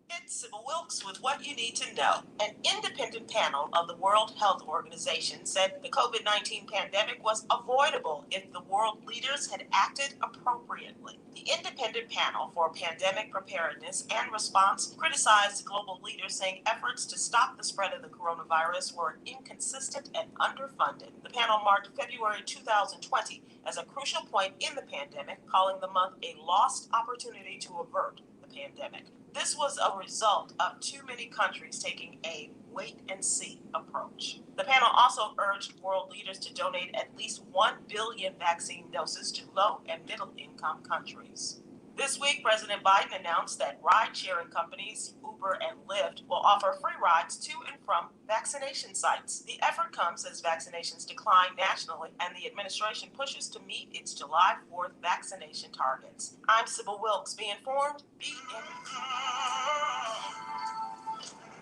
It's Sybil Wilkes with What You Need to Know. An independent panel of the World Health Organization said the COVID-19 pandemic was avoidable if the world leaders had acted appropriately. The independent panel for pandemic preparedness and response criticized global leaders, saying efforts to stop the spread of the coronavirus were inconsistent and underfunded. The panel marked February 2020 as a crucial point in the pandemic, calling the month a lost opportunity to avert the pandemic. This was a result of too many countries taking a wait-and-see approach. The panel also urged world leaders to donate at least 1 billion vaccine doses to low- and middle-income countries. This week, President Biden announced that ride-sharing companies Uber and Lyft will offer free rides to and from vaccination sites. The effort comes as vaccinations decline nationally and the administration pushes to meet its July 4th vaccination targets. I'm Sybil Wilkes. Be informed, be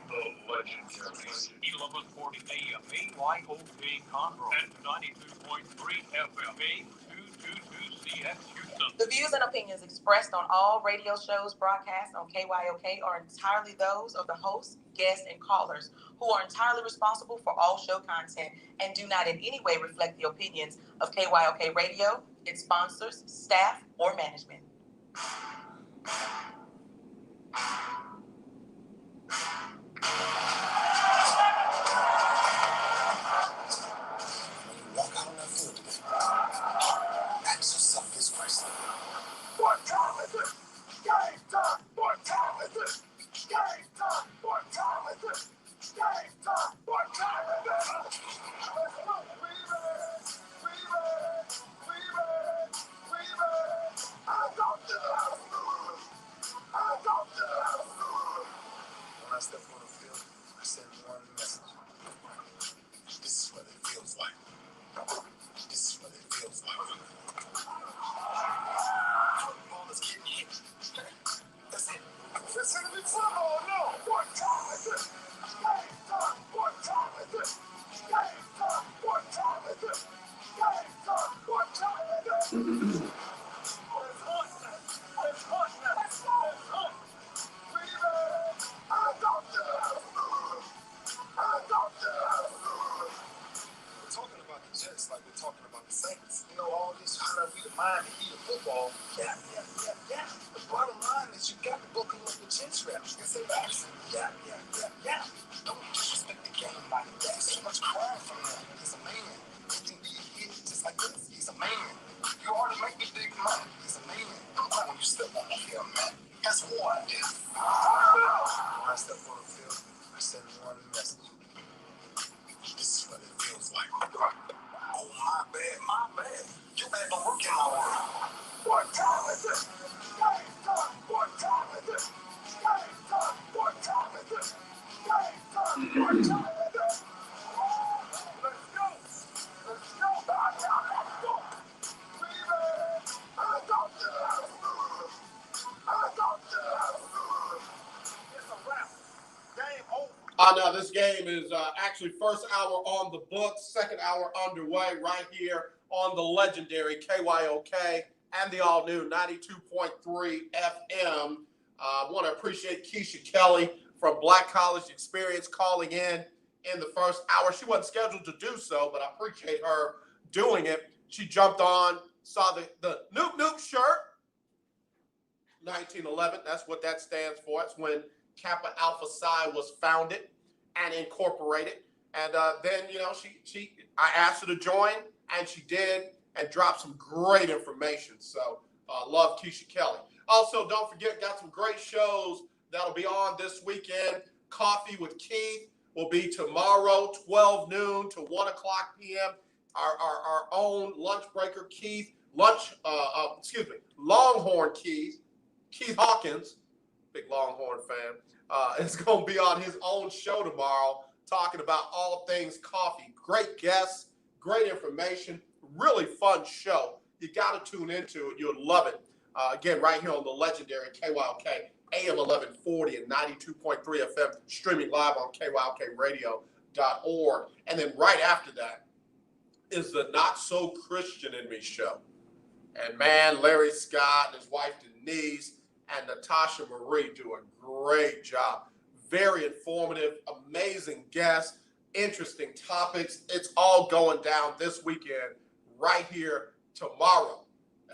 The legendary 1140 AM KYOK Conroe and 92.3 FM A222CX Houston. The views and opinions expressed on all radio shows broadcast on KYOK are entirely those of the hosts, guests, and callers, who are entirely responsible for all show content and do not in any way reflect the opinions of KYOK Radio, its sponsors, staff, or management. Walk out on that field today. Ask yourself this question. What time is it? Game time! What time is it? Game time! What time is it? Game time! What time is it? Let's go! We ready! I don't do When I step on the field, I send one message. This is what it feels like. Football is getting hit. That's it. Listen to me, football, no! What time is it? Game time! What time is it? Game time! What time is it? Game time! What time is it? Let's hunt now! Let's hunt now! Let's hunt! We ready? I don't do We're talking about the Jets like we're talking about the Saints. You know, all this trying to be the mind and eat of football. Yeah. The bottom line is you got to buckle up the chin straps. You say, That's one. When I step on the field, I send one message. This is what it feels like. Oh, my bad. You had to work in my world. What time is it? Game time. What time is it? Game time. What time is it? Game time. What time is it? Let's go. Let's go. Let's go. Baby, I got this. I got this. It's a wrap. Game over. Now this game is actually first hour on the books, second hour underway right here on the legendary KYOK and the all-new 92.3 FM. I want to appreciate Keisha Kelly from Black College Experience calling in the first hour. She wasn't scheduled to do so, but I appreciate her doing it. She jumped on, saw the Noop Noop shirt, 1911. That's what that stands for. It's when Kappa Alpha Psi was founded and incorporated. And then, I asked her to join, and she did, and dropped some great information. So love Keisha Kelly. Also, don't forget, got some great shows that'll be on this weekend. Coffee with Keith will be tomorrow, 12 noon to 1 o'clock p.m. Our own lunch breaker, Keith, Longhorn Keith Hawkins, big Longhorn fan, is going to be on his own show tomorrow talking about all things coffee. Great guests, great information, really fun show. You got to tune into it. You'll love it. Again, right here on the legendary KYOK, AM 1140 and 92.3 FM, streaming live on KYOKradio.org. And then right after that is the Not So Christian in Me show. And man, Larry Scott and his wife Denise and Natasha Marie do a great job. Very informative, amazing guests, interesting topics. It's all going down this weekend right here tomorrow.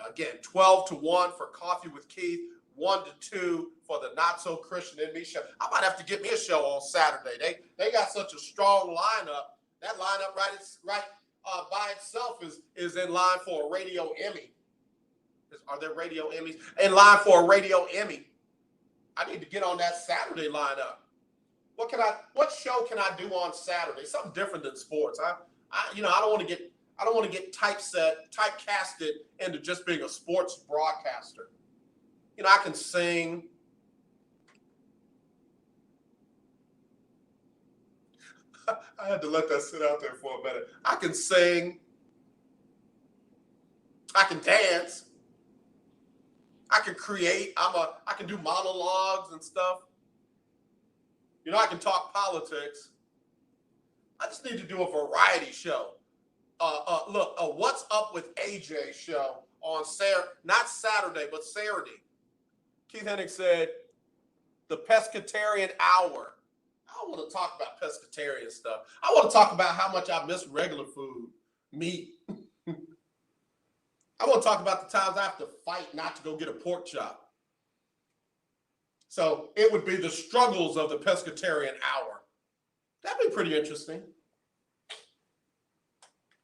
Again, 12 to 1 for Coffee with Keith, 1 to 2 for the Not So Christian in Me show. I might have to get me a show on Saturday. They got such a strong lineup. That lineup by itself is in line for a radio Emmy. Are there radio Emmys? In line for a radio Emmy. I need to get on that Saturday lineup. What show can I do on Saturday? Something different than sports. I don't want to get typecasted into just being a sports broadcaster. I can sing. I had to let that sit out there for a minute. I can sing. I can dance. I can create. I can do monologues and stuff. I can talk politics. I just need to do a variety show. Look, a What's Up with AJ show on not Saturday, but Saturday. Keith Hennig said, the pescatarian hour. I don't want to talk about pescatarian stuff. I want to talk about how much I miss regular food, meat. I want to talk about the times I have to fight not to go get a pork chop. So it would be the struggles of the pescatarian hour. That'd be pretty interesting.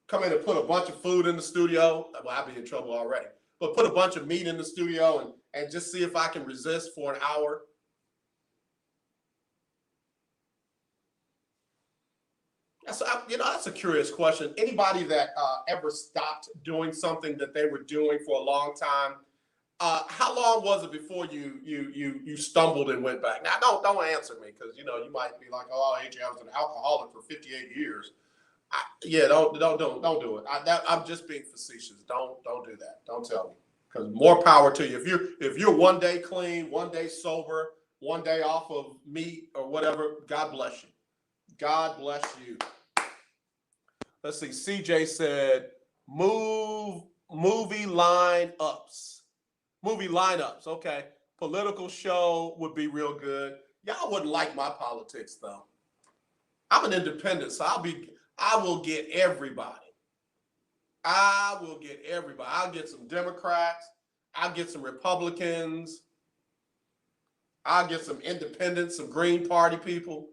Come in and put a bunch of food in the studio. Well, I'd be in trouble already. But put a bunch of meat in the studio and just see if I can resist for an hour. That's a curious question. Anybody that ever stopped doing something that they were doing for a long time, how long was it before you stumbled and went back? Now, don't answer me because you might be like, oh, AJ, I was an alcoholic for 58 years. Don't do it. I'm just being facetious. Don't do that. Don't tell me, because more power to you. If you're one day clean, one day sober, one day off of meat or whatever, God bless you. God bless you. Let's see. CJ said, movie lineups. Movie lineups. Okay. Political show would be real good. Y'all wouldn't like my politics though. I'm an independent, so I will get everybody. I'll get some Democrats. I'll get some Republicans. I'll get some independents, some Green Party people.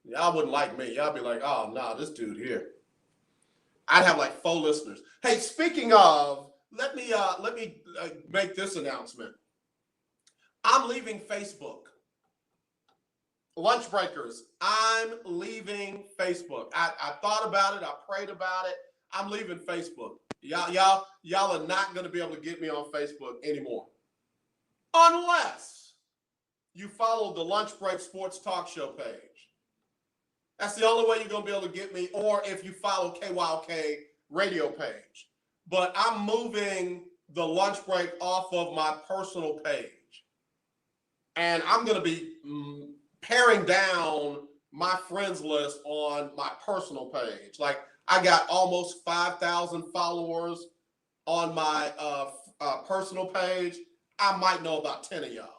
Y'all wouldn't like me. Y'all be like, oh, no, this dude here. I'd have like 4 listeners. Hey, speaking of, let me make this announcement. I'm leaving Facebook. Lunch breakers, I'm leaving Facebook. I thought about it. I prayed about it. I'm leaving Facebook. Y'all are not going to be able to get me on Facebook anymore. Unless you follow the Lunch Break Sports Talk Show page. That's the only way you're going to be able to get me, or if you follow KYOK radio page. But I'm moving the Lunch Break off of my personal page. And I'm going to be paring down my friends list on my personal page. Like, I got almost 5,000 followers on my personal page. I might know about 10 of y'all.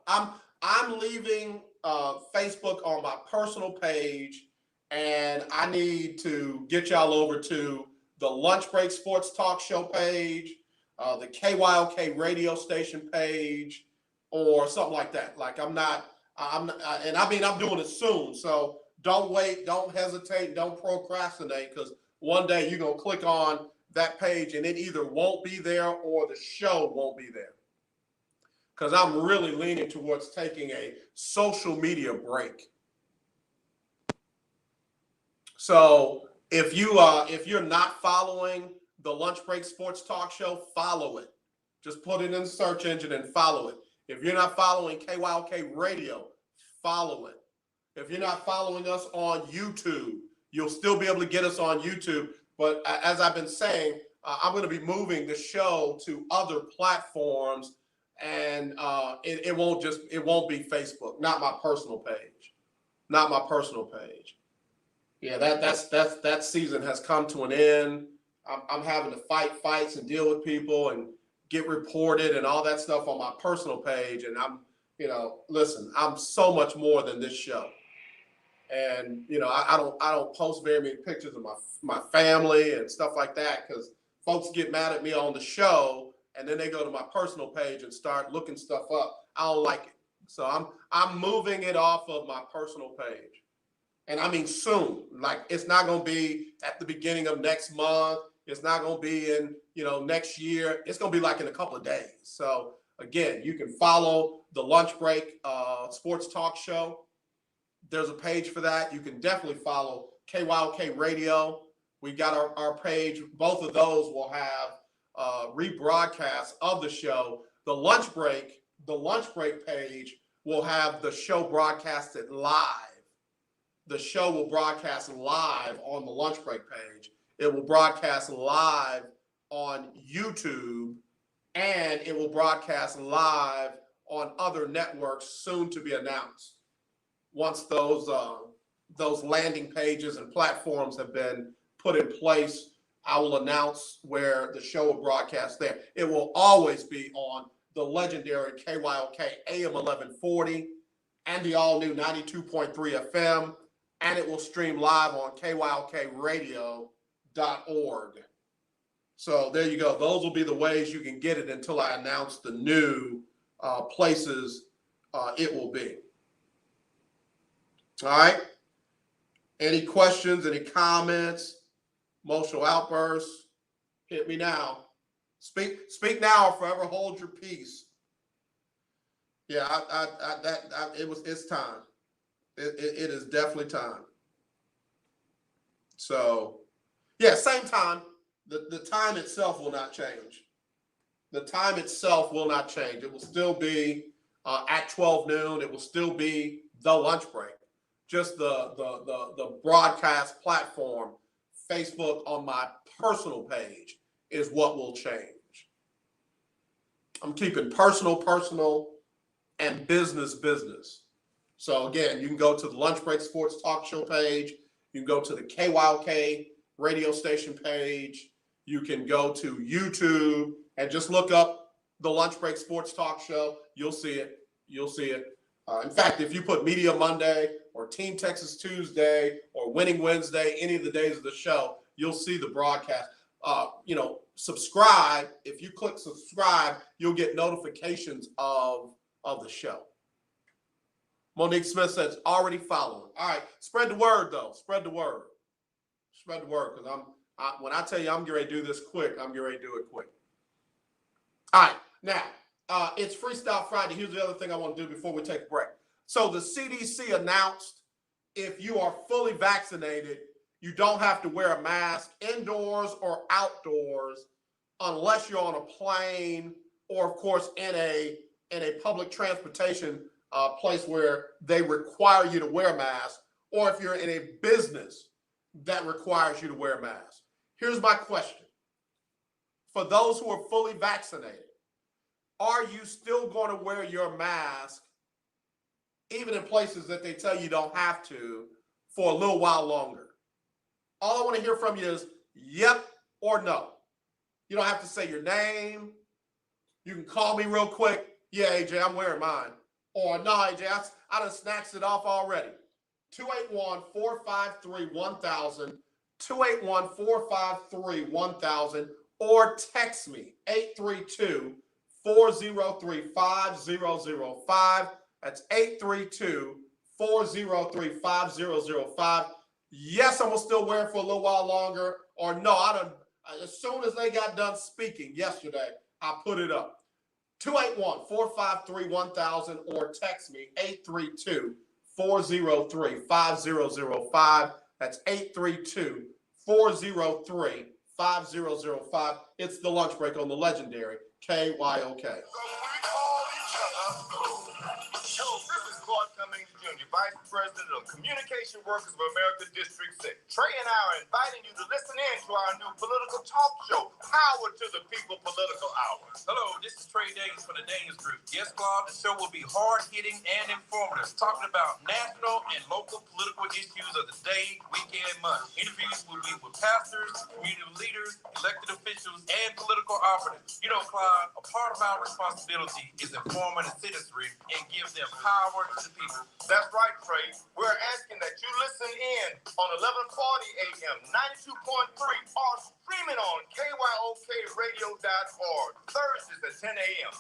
I'm leaving Facebook on my personal page, and I need to get y'all over to the Lunch Break Sports Talk Show page, the KYOK radio station page, or something like that. Like, I'm doing it soon. So don't wait, don't hesitate, don't procrastinate, because one day you're going to click on that page and it either won't be there or the show won't be there. Because I'm really leaning towards taking a social media break. So if you're not following the Lunch Break Sports Talk Show, follow it. Just put it in the search engine and follow it. If you're not following KYOK Radio, follow it. If you're not following us on YouTube, you'll still be able to get us on YouTube. But as I've been saying, I'm going to be moving the show to other platforms, and it won't be Facebook, not my personal page. Yeah, that season has come to an end. I'm having to fight fights and deal with people and get reported and all that stuff on my personal page. And listen, I'm so much more than this show. And I don't post very many pictures of my family and stuff like that, because folks get mad at me on the show and then they go to my personal page and start looking stuff up. I don't like it. So I'm moving it off of my personal page. And I mean soon. Like, it's not going to be at the beginning of next month. It's not going to be in, next year. It's going to be like in a couple of days. So again, you can follow the Lunch Break Sports Talk Show. There's a page for that. You can definitely follow KYOK Radio. We got our page. Both of those will have rebroadcasts of the show. The Lunch Break page will have the show broadcasted live. The show will broadcast live on the Lunch Break page. It will broadcast live on YouTube, and it will broadcast live on other networks soon to be announced. Once those landing pages and platforms have been put in place, I will announce where the show will broadcast there. It will always be on the legendary KYOK AM 1140 and the all-new 92.3 FM, and it will stream live on KYOKradio.org. So there you go. Those will be the ways you can get it until I announce the new places it will be. All right. Any questions, any comments, emotional outbursts? Hit me now. Speak now or forever hold your peace. Yeah, it's time. It is definitely time. So, yeah, same time. The time itself will not change. The time itself will not change. It will still be at 12 noon. It will still be the lunch break. Just the broadcast platform, Facebook on my personal page, is what will change. I'm keeping personal, and business. So again, you can go to the Lunch Break Sports Talk Show page. You can go to the KYOK radio station page. You can go to YouTube and just look up the Lunch Break Sports Talk Show. You'll see it. In fact, if you put Media Monday or Team Texas Tuesday or Winning Wednesday, any of the days of the show, you'll see the broadcast. Subscribe. If you click subscribe, you'll get notifications of the show. Monique Smith says already following. All right, spread the word though. Spread the word, because when I tell you I'm getting ready to do this quick, I'm getting ready to do it quick. All right, now It's Freestyle Friday. Here's the other thing I want to do before we take a break. So the CDC announced if you are fully vaccinated, you don't have to wear a mask indoors or outdoors unless you're on a plane or, of course, in a public transportation place where they require you to wear a mask, or if you're in a business that requires you to wear a mask. Here's my question. For those who are fully vaccinated, are you still going to wear your mask even in places that they tell you don't have to for a little while longer? All I want to hear from you is yep or no. You don't have to say your name. You can call me real quick. Yeah, AJ, I'm wearing mine. Or no, AJ, I done snatched it off already. 281-453-1000, 281-453-1000, or text me, 832-403-5005. That's 832-403-5005. Yes, I'm going to still wear it for a little while longer. Or no, as soon as they got done speaking yesterday, I put it up. 281-453-1000 or text me 832-403-5005. That's 832-403-5005. It's the lunch break on the legendary KYOK. Hello, this is Clark Cummings Jr., Vice President of Communication Workers of America District 6. Trey and I are inviting you to listen in to our new political talk show, Power to the People Political Hour. Hello, this is Trey Davis from the Daniels Group. Yes, Claude, the show will be hard-hitting and informative, talking about national and local political issues of the day, week, and month. Interviews will be with pastors, community leaders, elected officials, and political operatives. You know, Claude, a part of our responsibility is informing the citizenry and give them power to the people. That's right, Trey. We're asking that you listen in on 1140 a.m., 92.3, or streaming on KYOKradio.org, Thursdays at 10 a.m.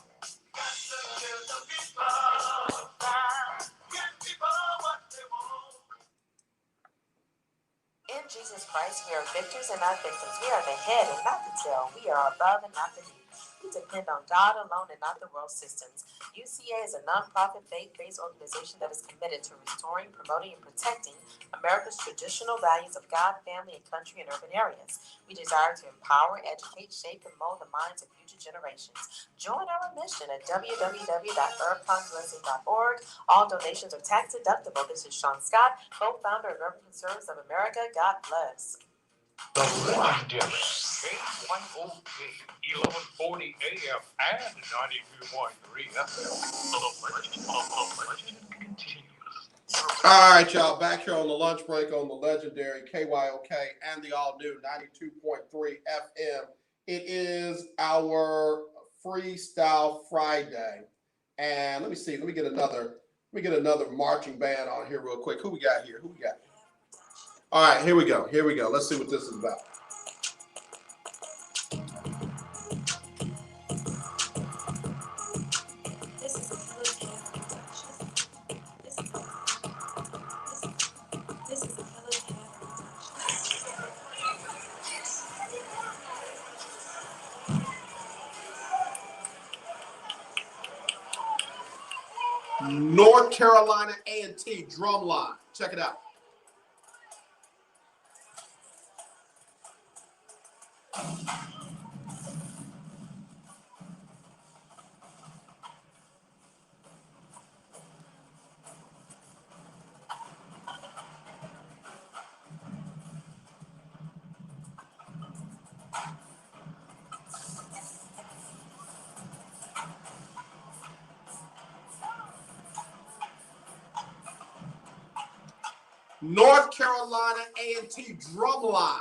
In Jesus Christ, we are victors and not victims. We are the head and not the tail. We are above and not beneath. We depend on God alone and not the world systems. UCA is a nonprofit, faith-based organization that is committed to restoring, promoting, and protecting America's traditional values of God, family, and country in urban areas. We desire to empower, educate, shape, and mold the minds of future generations. Join our mission at www.urbanblessing.org. All donations are tax deductible. This is Sean Scott, co-founder of Urban Conservatives of America. God bless. The legendary KYOK, 1140 AM and 92.3 FM. The legend continues. All right, y'all, back here on the lunch break on the legendary KYOK and the all-new 92.3 FM. It is our Freestyle Friday. And let me see, let me get another marching band on here real quick. Who we got here? All right, here we go. Let's see what this is about. North Carolina A&T Drumline. Check it out. North Carolina A&T Drumline.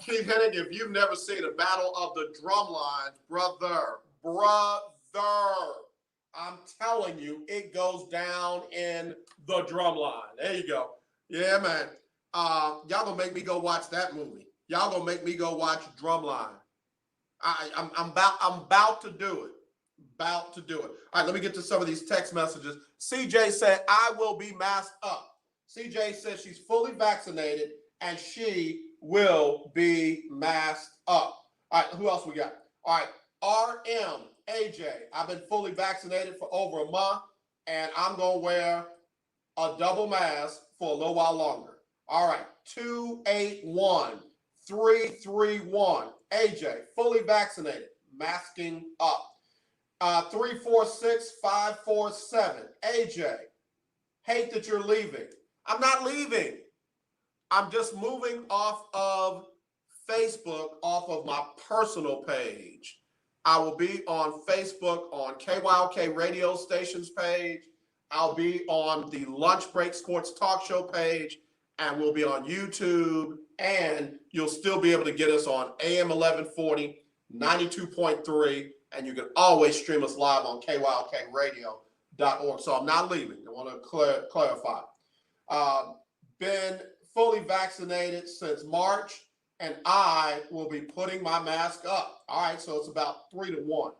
Chief Hennig, if you've never seen a battle of the drum lines, brother, I'm telling you, it goes down in the drum line. There you go. Yeah, man. Y'all gonna make me go watch that movie. Y'all gonna make me go watch Drumline. I'm about to do it. About to do it. All right, let me get to some of these text messages. CJ said, I will be masked up. CJ said she's fully vaccinated and she will be masked up. All right, who else we got? All right, RM, AJ, I've been fully vaccinated for over a month and I'm going to wear a double mask for a little while longer. All right, 281-331, AJ, fully vaccinated, masking up. 346-547, AJ, hate that you're leaving. I'm not leaving. I'm just moving off of Facebook, off of my personal page. I will be on Facebook on KYOK radio stations page. I'll be on the Lunch Break Sports Talk Show page, and we'll be on YouTube, and you'll still be able to get us on AM 1140, 92.3, and you can always stream us live on KYOKradio.org. So I'm not leaving. I want to clarify. Been fully vaccinated since March, and I will be putting my mask up. All right, so it's about 3-1. All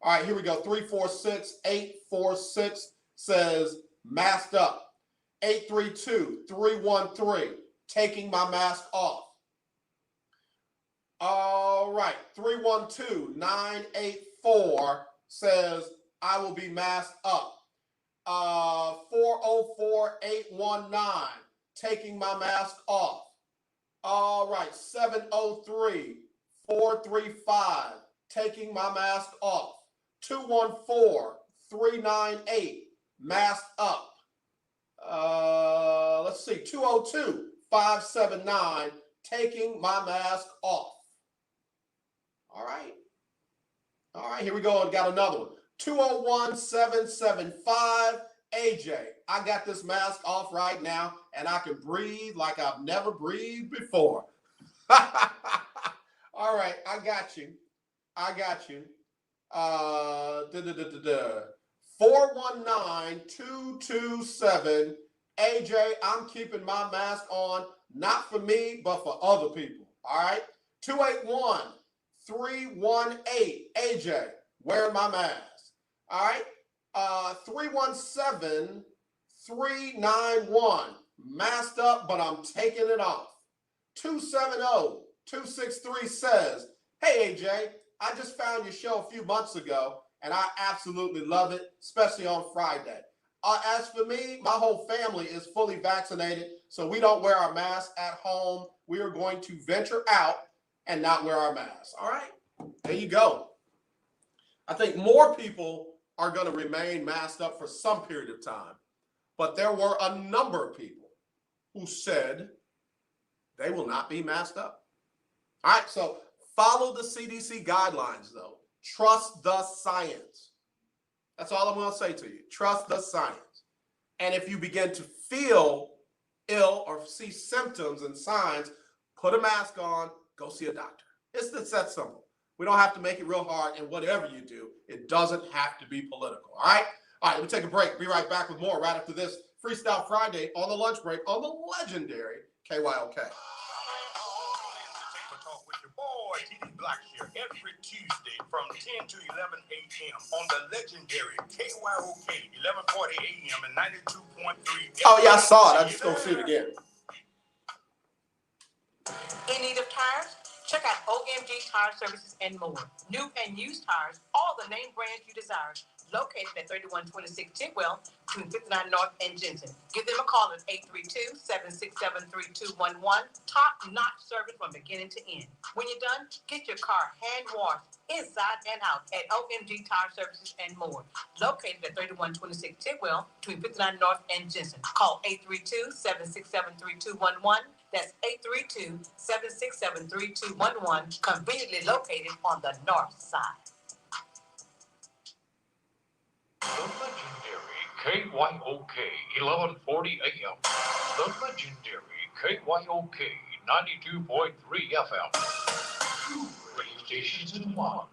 right, here we go. 346-846 says masked up. 832-313, taking my mask off. All right, 312-984 says I will be masked up. 404-819, taking my mask off. All right, 703-435, taking my mask off. 214-398, masked up. Let's see, 202-579, taking my mask off. All right, here we go. And got another one. 201-775, AJ, I got this mask off right now, and I can breathe like I've never breathed before. All right, I got you. 419-227, AJ, I'm keeping my mask on, not for me, but for other people. All right, 281-318, AJ, wearing my mask. All right, 317-391, masked up, but I'm taking it off. 270-263 says, hey, AJ, I just found your show a few months ago, and I absolutely love it, especially on Friday. As for me, my whole family is fully vaccinated, so we don't wear our masks at home. We are going to venture out and not wear our masks. All right, there you go. I think more people are going to remain masked up for some period of time, but there were a number of people who said they will not be masked up. All right, so follow the CDC guidelines, though. Trust the science. That's all I'm going to say to you. Trust the science. And if you begin to feel ill or see symptoms and signs, put a mask on, go see a doctor. It's that simple. We don't have to make it real hard, and whatever you do, it doesn't have to be political, all right? All right, let me take a break. Be right back with more right after this Freestyle Friday on the lunch break on the legendary KYOK. Talk with your boy, TD Blackshear, every Tuesday from 10 to 11 a.m. on the legendary KYOK, 1140 a.m. and 92.3. Oh, yeah, I saw it. I just don't see it again. In need of tires? Check out OMG Tire Services and more. New and used tires, all the name brands you desire. Located at 3126 Tidwell, between 59 North and Jensen. Give them a call at 832-767-3211. Top-notch service from beginning to end. When you're done, get your car hand-washed inside and out at OMG Tire Services and more. Located at 3126 Tidwell, between 59 North and Jensen. Call 832-767-3211. That's 832-767-3211. Conveniently located on the north side. The legendary KYOK 1140 AM. The legendary KYOK 92.3 FM. 2 radio stations in one.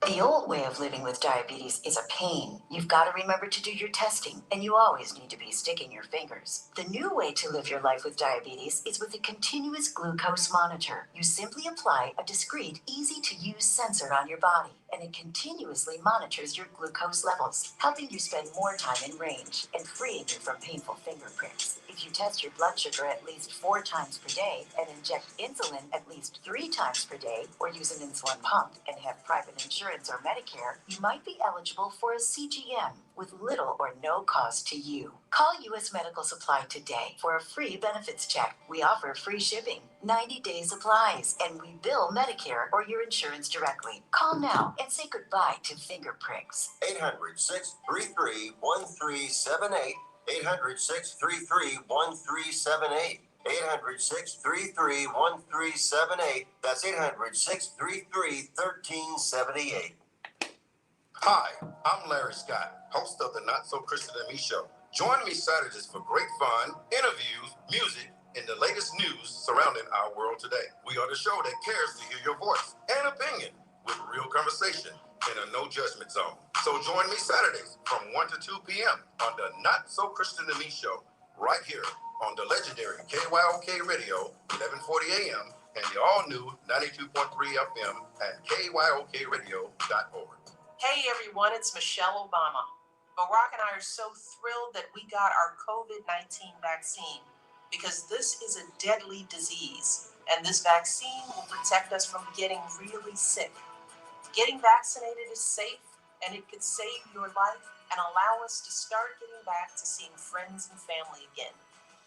The old way of living with diabetes is a pain. You've got to remember to do your testing, and you always need to be sticking your fingers. The new way to live your life with diabetes is with a continuous glucose monitor. You simply apply a discreet, easy-to-use sensor on your body, and it continuously monitors your glucose levels, helping you spend more time in range and freeing you from painful finger pricks. If you test your blood sugar at least 4 times per day and inject insulin at least 3 times per day, or use an insulin pump and have private insurance or Medicare, you might be eligible for a CGM with little or no cost to you. Call U.S. Medical Supply today for a free benefits check. We offer free shipping, 90-day supplies, and we bill Medicare or your insurance directly. Call now and say goodbye to finger pricks. 800-633-1378. 800-633-1378. 800-633-1378. That's 800-633-1378. Hi, I'm Larry Scott, host of the Not So Christian and Me Show. Join me Saturdays for great fun, interviews, music, and the latest news surrounding our world today. We are the show that cares to hear your voice and opinion with real conversation in a no judgment zone. So join me Saturdays from 1 to 2 p.m. on the Not So Christian and Me Show, right here on the legendary KYOK Radio, 1140 a.m. and the all-new 92.3 FM at KYOKradio.org. Hey everyone, it's Michelle Obama. Barack and I are so thrilled that we got our COVID-19 vaccine because this is a deadly disease and this vaccine will protect us from getting really sick. Getting vaccinated is safe and it could save your life and allow us to start getting back to seeing friends and family again.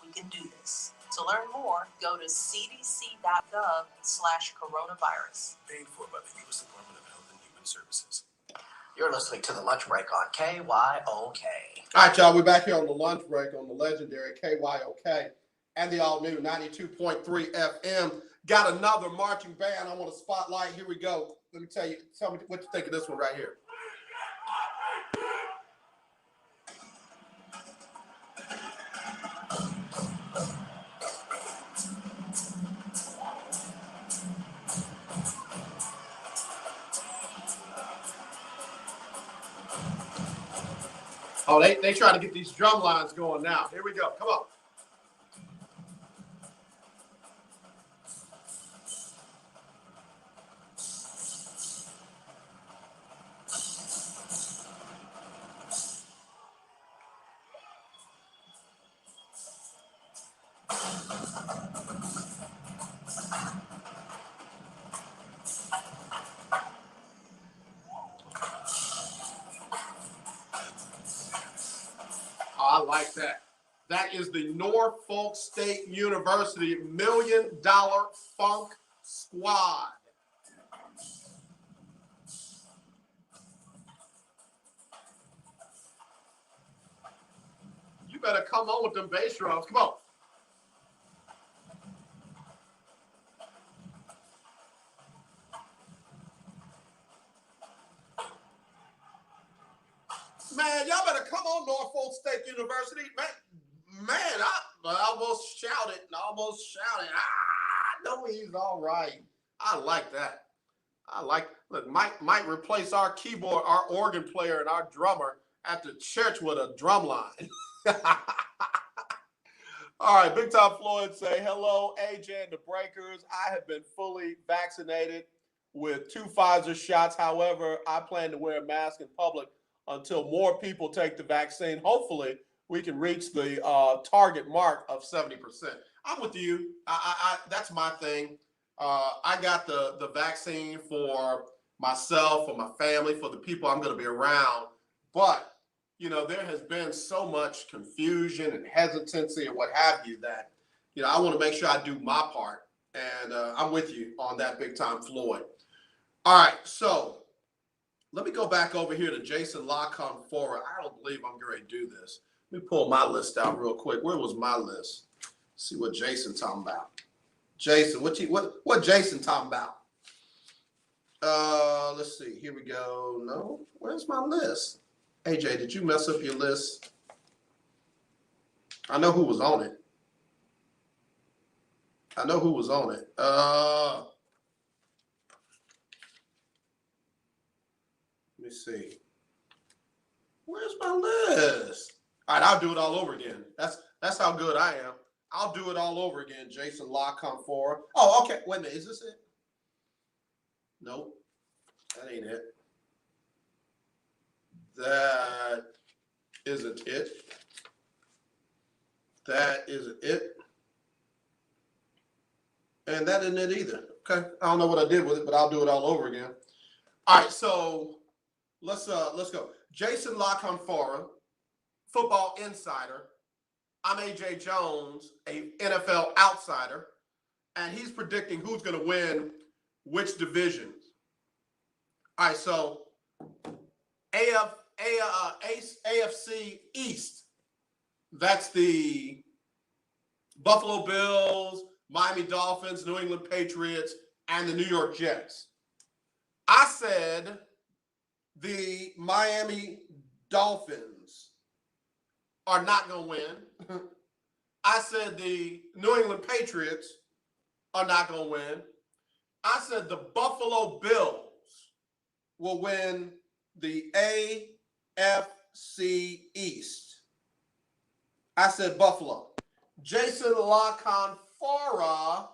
We can do this. To learn more, go to cdc.gov/coronavirus. Paid for by the U.S. Department of Health and Human Services. You're listening to The Lunch Break on KYOK. All right, y'all, we're back here on the lunch break on the legendary KYOK and the all-new 92.3 FM. Got another marching band I want to spotlight. Here we go. Let me tell me what you think of this one right here. Oh, they try to get these drum lines going now. Here we go. Come on. I like that. That is the Norfolk State University $1 Million Funk Squad. You better come on with them bass drums. Come on. Man, y'all better come on, Norfolk State University. Man, I almost shouted. I know he's all right. I like that. Look, might replace our keyboard, our organ player, and our drummer at the church with a drum line. All right, Big Tom Floyd say, hello, AJ and the Breakers. I have been fully vaccinated with 2 Pfizer shots. However, I plan to wear a mask in public until more people take the vaccine. Hopefully, we can reach the target mark of 70%. I'm with you. That's my thing. I got the vaccine for myself, for my family, for the people I'm going to be around. But, you know, there has been so much confusion and hesitancy and what have you that, you know, I want to make sure I do my part. And I'm with you on that, Big Time Floyd. All right, so let me go back over here to Jason Lockhart forward. I don't believe I'm going to do this. Let me pull my list out real quick. Where was my list? See what Jason talking about. Jason, what Jason talking about? Let's see. Here we go. No, where's my list? AJ, did you mess up your list? I know who was on it. me see. Where's my list? All right, I'll do it all over again. That's how good I am. I'll do it all over again. Jason La Canfora. Oh, okay. Wait a minute. Is this it? Nope. That ain't it. That isn't it. That isn't it. And that isn't it either. Okay. I don't know what I did with it, but I'll do it all over again. All right, so let's go. Jason La Canfora, Football Insider. I'm AJ Jones, a NFL outsider, and he's predicting who's going to win which divisions. All right, so AFC East. That's the Buffalo Bills, Miami Dolphins, New England Patriots, and the New York Jets. I said the Miami Dolphins are not going to win. I said the New England Patriots are not going to win. I said the Buffalo Bills will win the AFC East. I said Buffalo. Jason La Canfora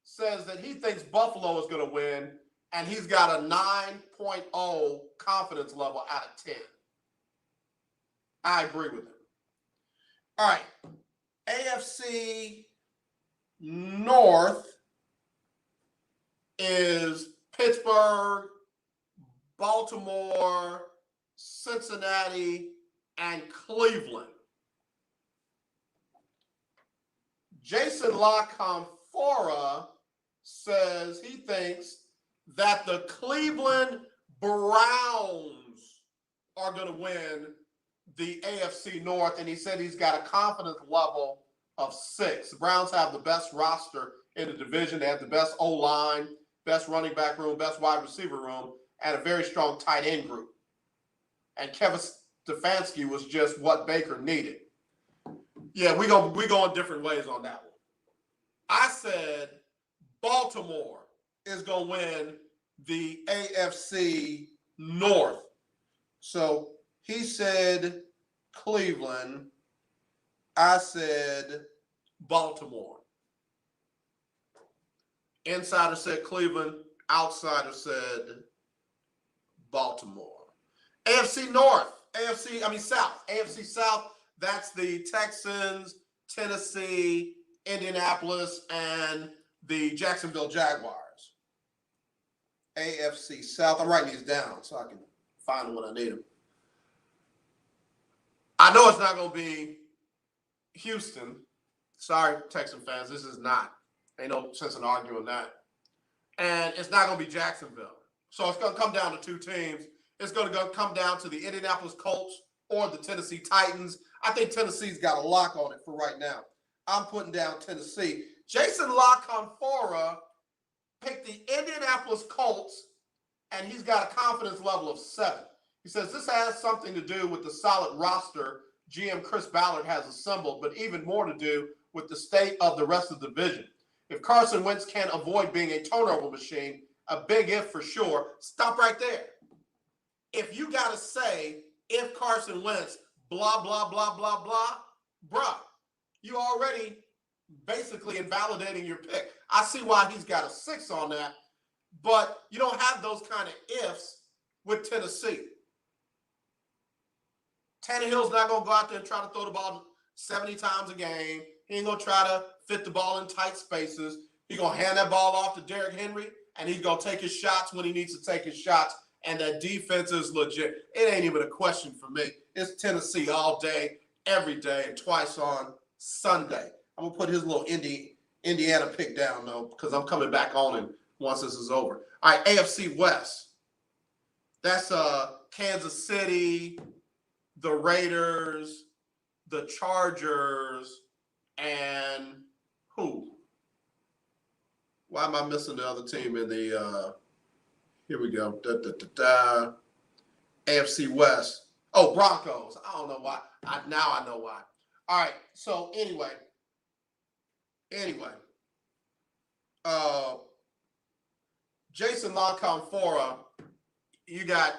says that he thinks Buffalo is going to win, and he's got a 9.0 confidence level out of 10. I agree with him. All right. AFC North is Pittsburgh, Baltimore, Cincinnati, and Cleveland. Jason La Canfora says he thinks that the Cleveland Browns are going to win the AFC North, and he said he's got a confidence level of 6. The Browns have the best roster in the division. They have the best O-line, best running back room, best wide receiver room, and a very strong tight end group. And Kevin Stefanski was just what Baker needed. Yeah, we go in different ways on that one. I said Baltimore is going to win the AFC North. So he said Cleveland. I said Baltimore. Insider said Cleveland. Outsider said Baltimore. AFC North. South. AFC South, that's the Texans, Tennessee, Indianapolis, and the Jacksonville Jaguars. AFC South. I'm writing these down so I can find them when I need them. I know it's not going to be Houston. Sorry, Texan fans. This is not. Ain't no sense in arguing that. And it's not going to be Jacksonville. So it's going to come down to 2 teams. It's going to come down to the Indianapolis Colts or the Tennessee Titans. I think Tennessee's got a lock on it for right now. I'm putting down Tennessee. Jason La Canfora picked the Indianapolis Colts, and he's got a confidence level of 7. He says this has something to do with the solid roster GM Chris Ballard has assembled, but even more to do with the state of the rest of the division. If Carson Wentz can't avoid being a turnover machine, a big if for sure. Stop right there. If you got to say, if Carson Wentz, blah, blah, blah, blah, blah, bruh, you already basically invalidating your pick. I see why he's got a 6 on that, but you don't have those kind of ifs with Tennessee. Tannehill's not going to go out there and try to throw the ball 70 times a game. He ain't going to try to fit the ball in tight spaces. He's going to hand that ball off to Derrick Henry, and he's going to take his shots when he needs to take his shots, and that defense is legit. It ain't even a question for me. It's Tennessee all day, every day, and twice on Sunday. I'm going to put his little Indiana pick down, though, because I'm coming back on him once this is over. All right, AFC West. That's Kansas City, the Raiders, the Chargers, and who? Why am I missing the other team in the here we go. AFC West. Oh, Broncos. I don't know why. Now I know why. All right. So anyway. Jason La Canfora, you got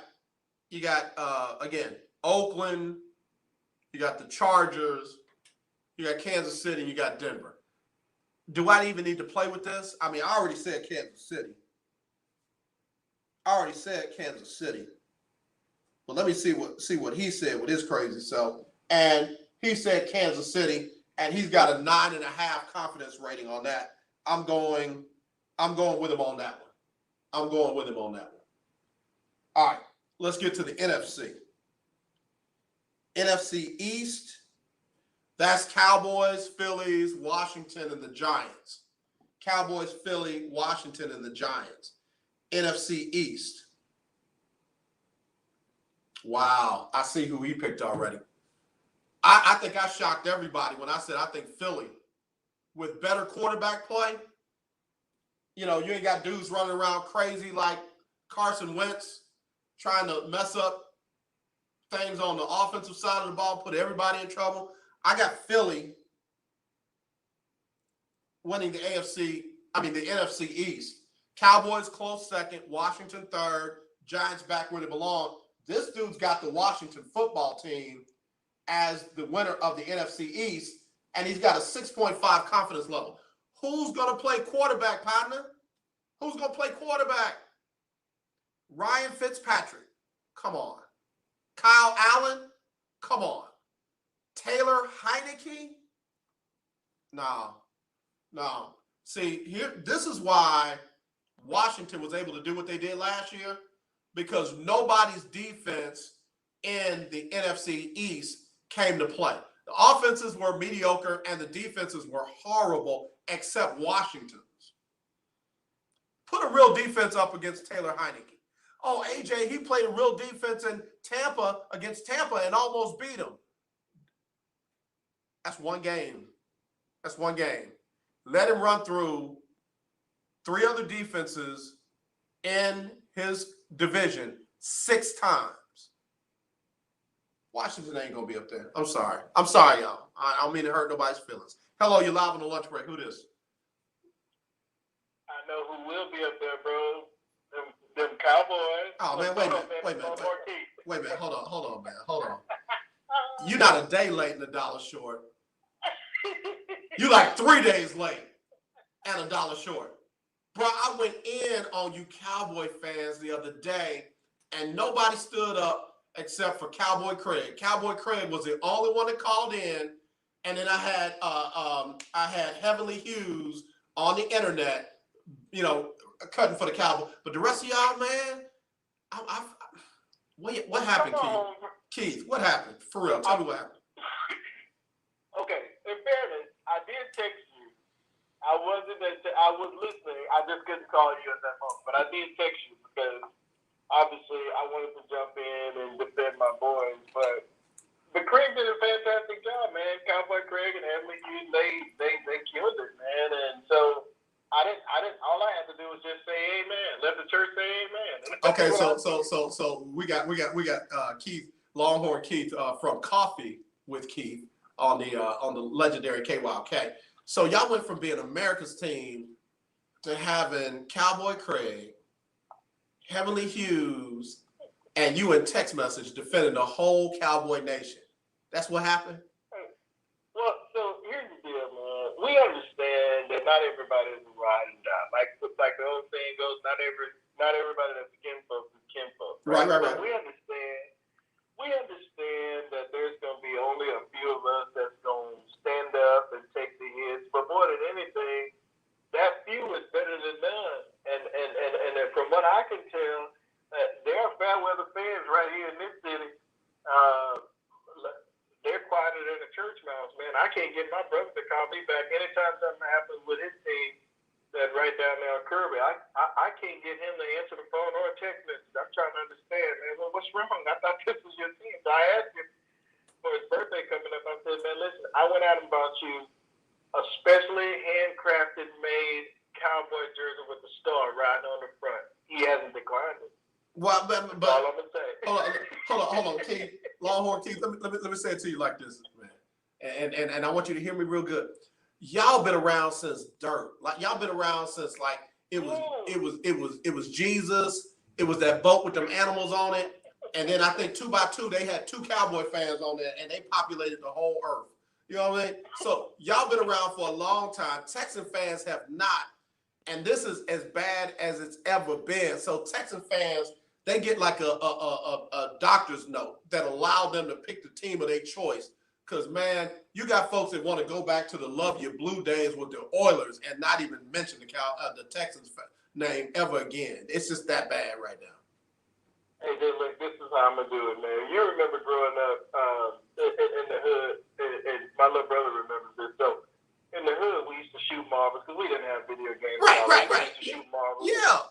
You got again Oakland. You got the Chargers. You got Kansas City. And you got Denver. Do I even need to play with this? I mean, I already said Kansas City. But let me see what he said with his crazy self. And he said Kansas City, and he's got a 9.5 confidence rating on that. I'm going with him on that one. All right, let's get to the NFC. NFC East, that's Cowboys, Phillies, Washington, and the Giants. Cowboys, Philly, Washington, and the Giants. NFC East. Wow, I see who he picked already. I think I shocked everybody when I said I think Philly, with better quarterback play, you ain't got dudes running around crazy like Carson Wentz trying to mess up things on the offensive side of the ball, put everybody in trouble. I got Philly winning the NFC East. Cowboys close second, Washington third, Giants back where they belong. This dude's got the Washington football team as the winner of the NFC East, and he's got a 6.5 confidence level. Who's going to play quarterback, partner? Who's going to play quarterback? Ryan Fitzpatrick. Come on. Kyle Allen. Come on. Taylor Heineke. No. See, this is why Washington was able to do what they did last year, because nobody's defense in the NFC East came to play. The offenses were mediocre and the defenses were horrible, except Washington's. Put a real defense up against Taylor Heineke. Oh, AJ, he played a real defense in Tampa against Tampa and almost beat him. That's one game. Let him run through 3 other defenses in his division 6 times. Washington ain't going to be up there. I'm sorry, y'all. I don't mean to hurt nobody's feelings. Hello, you're live on the lunch break. Who this? I know who will be up there, bro. Them Cowboys. Oh, man, wait a minute. Hold on, man. Hold on. You're not a day late and $1 short. You like 3 days late and $1 short. Bro, I went in on you Cowboy fans the other day, and nobody stood up except for Cowboy Craig. Cowboy Craig was the only one that called in, and then I had Heavenly Hughes on the internet, cutting for the Cowboy. But the rest of y'all, man, what happened, Keith? What happened? For real, tell me what happened. Okay, in fairness, I did text you. I was listening. I just couldn't call you at that moment, but I did text you because obviously I wanted to jump in and defend my boys. But Craig did a fantastic job, man. Cowboy Craig and Heavenly Hughes, they killed it, man. And so I didn't. All I had to do was just say amen. Let the church say amen. Okay, so we got Keith Longhorn Keith from Coffee with Keith on the legendary KYOK. So y'all went from being America's team to having Cowboy Craig, Heavenly Hughes, and you in text message defending the whole Cowboy Nation. That's what happened? Well, so here's the deal, man. We understand that not everybody is a ride and die. Like the old saying goes, not everybody that's kinfolk is kinfolk. Right. So we understand that there's going to be only a few of us that's going to stand up and take the hits. But more than anything, that few is better than none. And from what I can tell, there are fair weather fans right here in this city. They're quieter than a church mouse, man. I can't get my brother to call me back anytime something happens with his team that's right down there on Kirby. I can't get him to answer the phone or a text message. I'm trying to understand, man. Well, what's wrong? I thought this was your team. So I asked him for his birthday coming up. I said, man, listen, I went out and bought you a specially handcrafted made cowboy jersey with the star riding on the front. He hasn't declined it. Well, but all I'm gonna say. Hold on, Keith, Longhorn Keith. Let me say it to you like this, man, and I want you to hear me real good. Y'all been around since dirt. Like y'all been around since it was Jesus. It was that boat with them animals on it, And then I think 2 by 2, they had 2 Cowboy fans on there, and they populated the whole earth. You know what I mean? So y'all been around for a long time. Texan fans have not, and this is as bad as it's ever been. So Texan fans, they get like a doctor's note that allow them to pick the team of their choice. Because, man, you got folks that want to go back to the love your blue days with the Oilers and not even mention the Texans name ever again. It's just that bad right now. Hey, look, this is how I'm going to do it, man. You remember growing up in the hood, and my little brother remembers this. So, in the hood, we used to shoot marbles because we didn't have video games. Right. We used to shoot marbles. Yeah.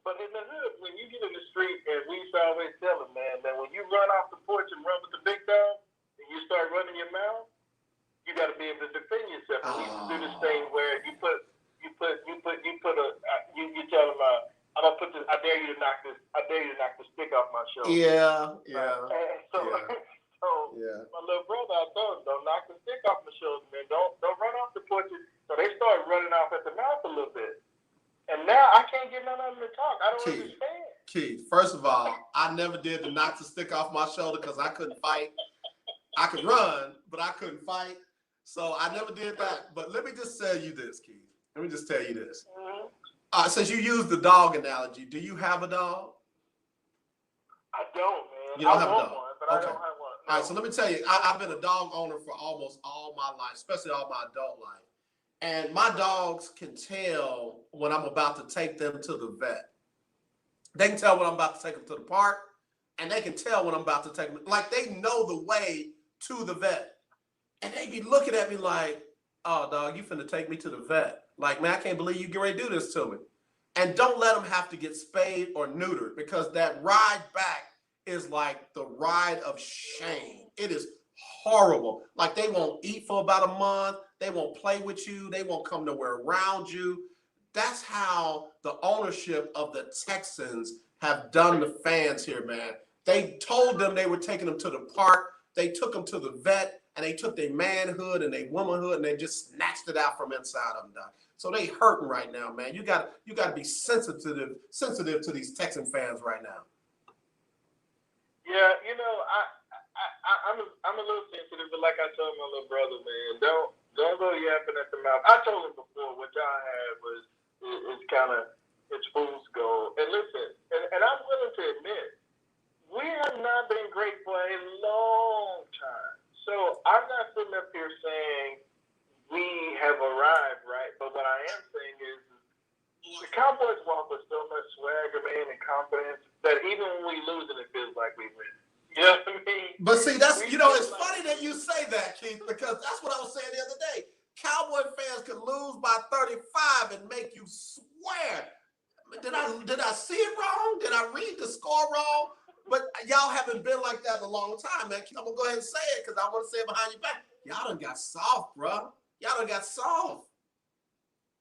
But in the hood, when you get in the street, and we used to always tell them, man, that when you run off the porch and run with the big dog, and you start running your mouth, you got to be able to defend yourself. And we used to do this thing where you tell them, I'm gonna put this. I dare you to knock the stick off my shoulder. Yeah. And so my little brother, I told him, don't knock the stick off my shoulder, man. Don't run off the porch. So they started running off at the mouth a little bit. And now I can't get none of them to talk. I don't understand. Keith, first of all, I never did the knock the stick off my shoulder because I couldn't fight. I could run, but I couldn't fight. So I never did that. But let me just tell you this, Keith. Let me just tell you this. Mm-hmm. Since you used the dog analogy, do you have a dog? I don't, man. You don't have want a dog. one, but Okay. I don't have one. No. All right, so let me tell you, I've been a dog owner for almost all my life, especially all my adult life. And my dogs can tell when I'm about to take them to the vet. They can tell when I'm about to take them to the park, and they can tell when I'm about to take them. Like, they know the way to the vet. And they be looking at me like, oh, dog, you finna take me to the vet. Like, man, I can't believe you get ready to do this to me. And don't let them have to get spayed or neutered, because that ride back is like the ride of shame. It is horrible. Like, they won't eat for about a month. They won't play with you. They won't come nowhere around you. That's how the ownership of the Texans have done the fans here, man. They told them they were taking them to the park. They took them to the vet, and they took their manhood and their womanhood, and they just snatched it out from inside of them, Doc. So they hurting right now, man. You got to be sensitive to these Texan fans right now. Yeah, you know, I'm a little sensitive, but like I told my little brother, man, don't go yapping at the mouth. I told him before what y'all had was it's fool's gold. And listen, and I'm willing to admit, we have not been great for a long time. So I'm not sitting up here saying we have arrived, right? But what I am saying is the Cowboys walk with so much swagger, man, and confidence that even when we lose, it feels like we win. You know what I mean? But see, that's, it's funny that you say that, Keith, because that's what I was saying the other day. Cowboy fans could lose by 35 and make you swear. Did I see it wrong? Did I read the score wrong? But y'all haven't been like that in a long time, man. I'm going to go ahead and say it because I want to say it behind your back. Y'all done got soft, bro. Y'all done got soft.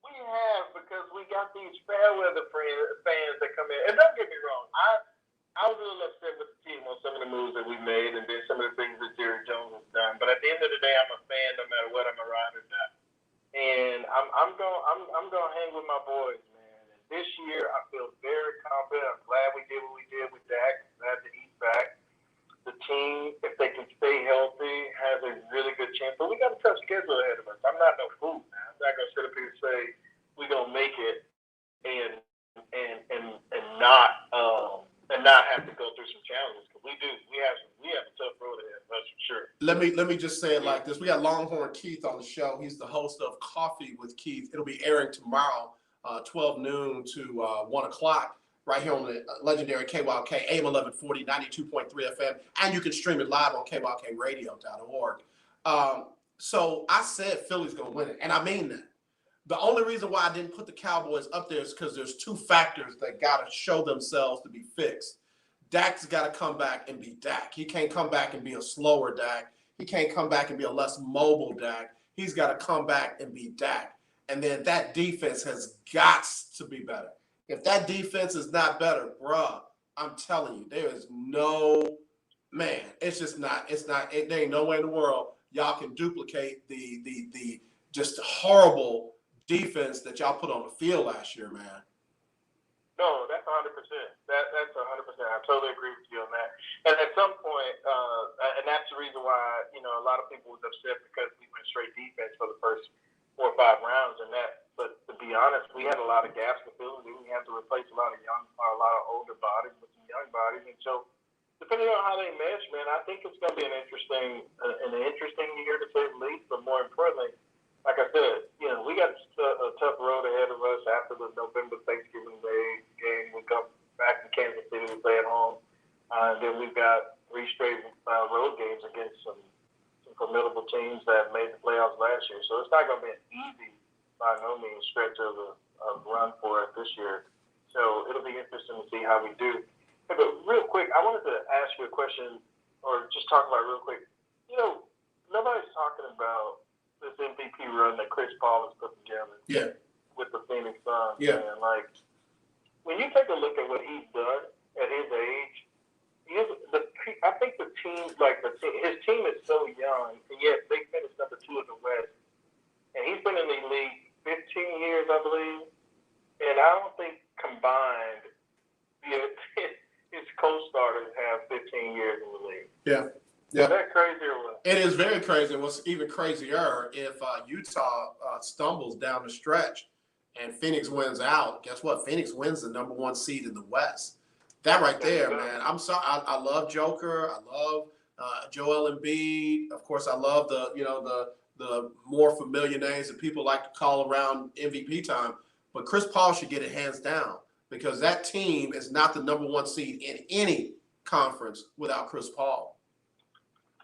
We have, because we got these fair weather fans that come in. And don't get me wrong, I was a little upset with the team on some of the moves that we made and then some of the things that Jerry Jones has done. But at the end of the day, I'm a fan no matter what. I'm a ride or die. And I'm gonna hang with my boys, man. And this year, I feel very confident. I'm glad we did what we did with Dak. Glad to eat back. The team, if they can stay healthy, has a really good chance. But we got a tough schedule ahead of us. I'm not no fool, man. I'm not gonna sit up here and say we're gonna make it and not have to go through some challenges, because we do. We have a tough road ahead of us for sure. Let me just say it like this. We got Longhorn Keith on the show. He's the host of Coffee with Keith. It'll be airing tomorrow, 12 noon to 1 o'clock, right here on the legendary KYOK, AM 1140, 92.3 FM, and you can stream it live on KYOKradio.org. So I said Philly's going to win it, and I mean that. The only reason why I didn't put the Cowboys up there is because there's two factors that got to show themselves to be fixed. Dak's got to come back and be Dak. He can't come back and be a slower Dak. He can't come back and be a less mobile Dak. He's got to come back and be Dak. And then that defense has got to be better. If that defense is not better, bruh, I'm telling you, there is no, man, it's just not, there ain't no way in the world y'all can duplicate the just horrible defense that y'all put on the field last year, man. No, that's 100%. That's 100%. I totally agree with you on that. And at some point, and that's the reason why a lot of people was upset because we went straight defense for the first 4 or 5 rounds, and that. But to be honest, we had a lot of gaps to fill. We had to replace a lot of older bodies with some young bodies, and so depending on how they mesh, man, I think it's going to be an interesting year to say the least. But more importantly, like I said, we got a tough road ahead of us after the November Thanksgiving Day game. We come back to Kansas City, we play at home. And then we've got 3 straight road games against some formidable teams that made the playoffs last year. So it's not going to be an easy, by no means, stretch of a run for us this year. So it'll be interesting to see how we do. Hey, but real quick, I wanted to ask you a question, or just talk about it real quick. Nobody's talking about this MVP run that Chris Paul has put together. Yeah. With the Phoenix Suns. Yeah. Man. Like, when you take a look at what he's done at his age, I think the team, his team is so young, and yet they finished number 2 in the West. And he's been in the league 15 years, I believe. And I don't think combined, his co-starters have 15 years in the league. Yeah. Yeah. Is that crazy or what? It is very crazy. And what's even crazier, if Utah stumbles down the stretch and Phoenix wins out, guess what? Phoenix wins the number 1 seed in the West. That right there, man. I'm sorry. I love Joker. I love Joel Embiid. Of course, I love the more familiar names that people like to call around MVP time. But Chris Paul should get it hands down because that team is not the number 1 seed in any conference without Chris Paul.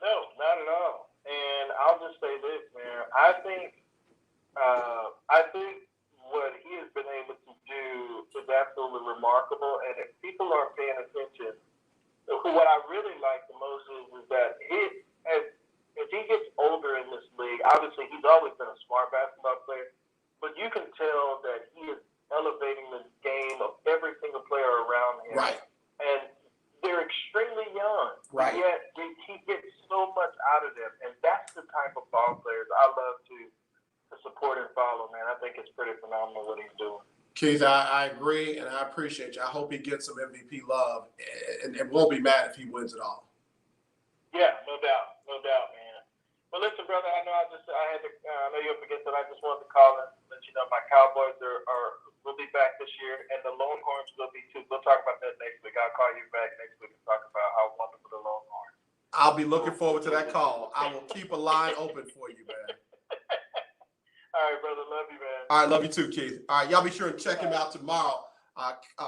No, not at all. And I'll just say this, man. I think what he has been able to do is absolutely remarkable. And if people aren't paying attention, what I really like the most is that as he gets older in this league, obviously he's always been a smart basketball player, but you can tell that he is elevating the game of every single player around him. Right. And they're extremely young. Right. Yet he gets so much out of them. And that's the type of ball players I love to support and follow, man. I think it's pretty phenomenal what he's doing. Keith, I agree, and I appreciate you. I hope he gets some MVP love and won't be mad if he wins it all. Yeah, no doubt, man. But listen, brother, I know I know you're up against it. I just wanted to call and let you know my Cowboys will be back this year, and the Longhorns will be too. We'll talk about that next week. I'll call you back next week and talk about how wonderful the Longhorns. I'll be looking forward to that call. I will keep a line open for you, man. All right, brother. Love you, man. All right, love you too, Keith. All right, y'all be sure and check him out tomorrow.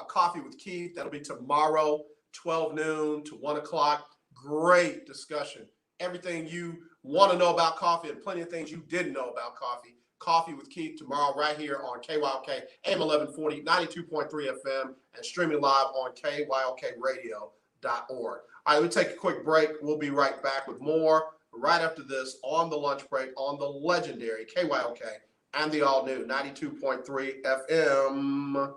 Coffee with Keith. That'll be tomorrow, 12 noon to 1 o'clock. Great discussion. Everything you want to know about coffee and plenty of things you didn't know about coffee. Coffee with Keith tomorrow right here on KYOK, AM 1140, 92.3 FM, and streaming live on KYOKradio.org. All right, we'll take a quick break. We'll be right back with more right after this on the lunch break on the legendary KYOK and the all-new 92.3 FM.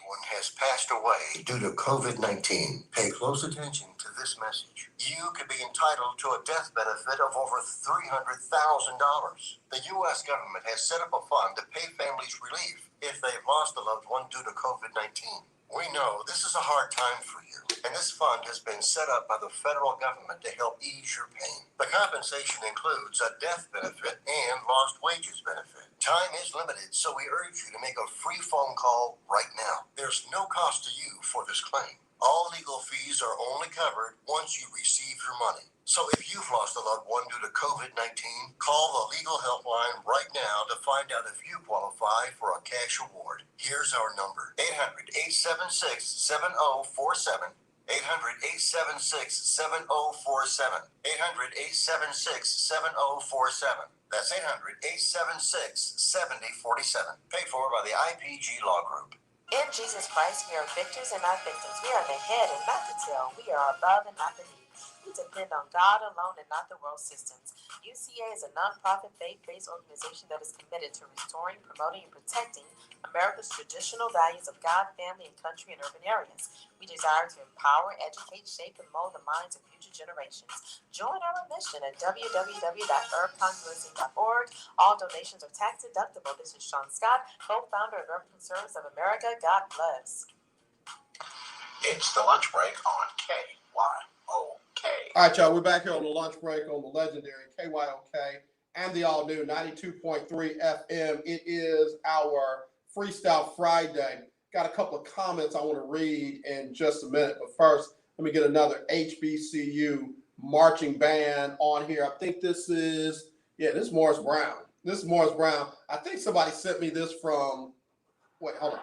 One has passed away due to COVID-19. Pay close attention to this message. You could be entitled to a death benefit of over $300,000. The U.S. government has set up a fund to pay families relief if they've lost a loved one due to COVID-19. We know this is a hard time for you, and this fund has been set up by the federal government to help ease your pain. The compensation includes a death benefit and lost wages benefit. Time is limited, so we urge you to make a free phone call right now. There's no cost to you for this claim. All legal fees are only covered once you receive your money. So if you've lost a loved one due to COVID-19, call the legal helpline right now to find out if you qualify for a cash award. Here's our number, 800-876-7047, 800-876-7047, 800-876-7047. That's 800-876-7047. Paid for by the IPG Law Group. In Jesus Christ, we are victors and not victims. We are the head and not the tail. We are above and not beneath. We depend on God alone and not the world systems. UCA is a nonprofit, faith-based organization that is committed to restoring, promoting, and protecting America's traditional values of God, family, and country in urban areas. We desire to empower, educate, shape, and mold the minds of future generations. Join our mission at www.urbcongruency.org. All donations are tax deductible. This is Sean Scott, co-founder of Urban Conservatives of America. God bless. It's the lunch break on KYOK. All right, y'all, we're back here on the lunch break on the legendary KYOK and the all-new 92.3 FM. It is our Freestyle Friday. Got a couple of comments I want to read in just a minute, but first, let me get another HBCU marching band on here. I think this is Morris Brown. This is Morris Brown. I think somebody sent me this from, wait, hold on.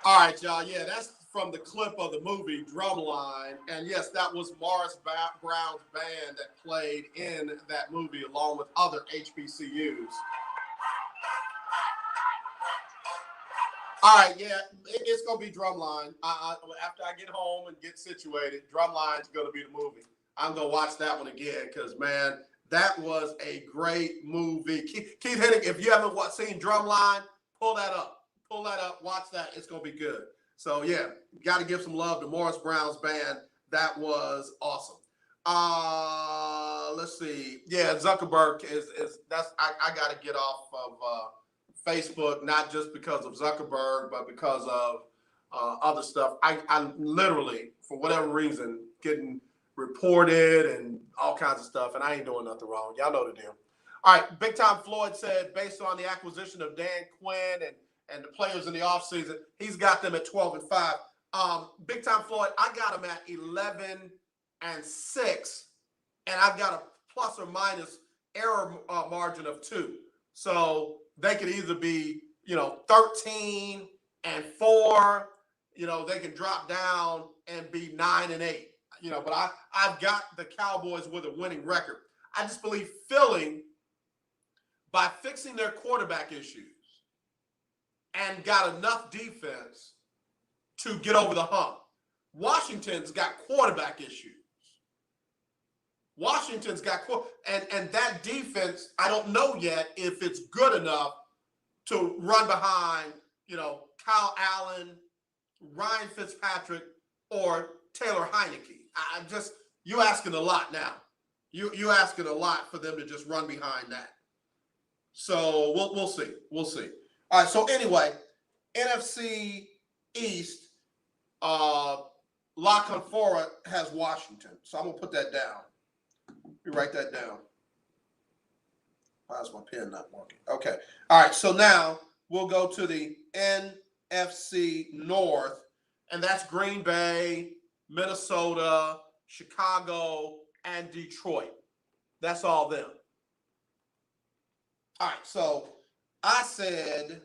All right, y'all. Yeah, that's from the clip of the movie Drumline. And yes, that was Morris Brown's band that played in that movie along with other HBCUs. All right, yeah, it's going to be Drumline. After I get home and get situated, Drumline's going to be the movie. I'm going to watch that one again because, man, that was a great movie. Keith Hennig, if you haven't seen Drumline, pull that up. Pull that up, watch that. It's going to be good. So, yeah, got to give some love to Morris Brown's band. That was awesome. Let's see. Yeah, Zuckerberg I got to get off of Facebook, not just because of Zuckerberg, but because of other stuff. I'm literally, for whatever reason, getting reported and all kinds of stuff, and I ain't doing nothing wrong. Y'all know the deal. All right, Big Time Floyd said, based on the acquisition of Dan Quinn and the players in the offseason, he's got them at 12-5. Big Time Floyd, I got him at 11-6, and I've got a plus or minus error margin of 2. So they could either be, 13-4, they can drop down and be 9-8, but I've got the Cowboys with a winning record. I just believe Philly, by fixing their quarterback issues and got enough defense to get over the hump. Washington's got quarterback issues. Washington's got and that defense, I don't know yet if it's good enough to run behind, Kyle Allen, Ryan Fitzpatrick, or Taylor Heineke. You asking a lot now. You asking a lot for them to just run behind that. So we'll see. We'll see. All right. So anyway, NFC East, La Confora has Washington. So I'm gonna put that down. You write that down. Why is my pen not working? Okay. All right. So now we'll go to the NFC North, and that's Green Bay, Minnesota, Chicago, and Detroit. That's all them. All right. So I said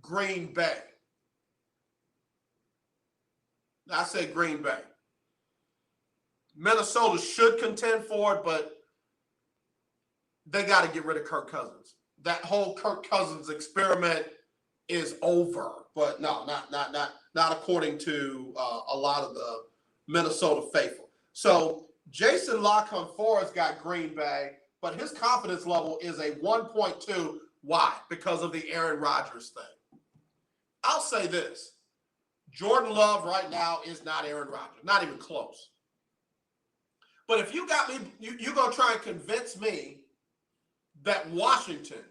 Green Bay. I said Green Bay. Minnesota should contend for it, but they got to get rid of Kirk Cousins. That whole Kirk Cousins experiment is over. But no, not according to a lot of the Minnesota faithful. So Jason La Canfora's got Green Bay, but his confidence level is a 1.2. Why? Because of the Aaron Rodgers thing. I'll say this. Jordan Love right now is not Aaron Rodgers, not even close. But if you got me, you're going to try and convince me that Washington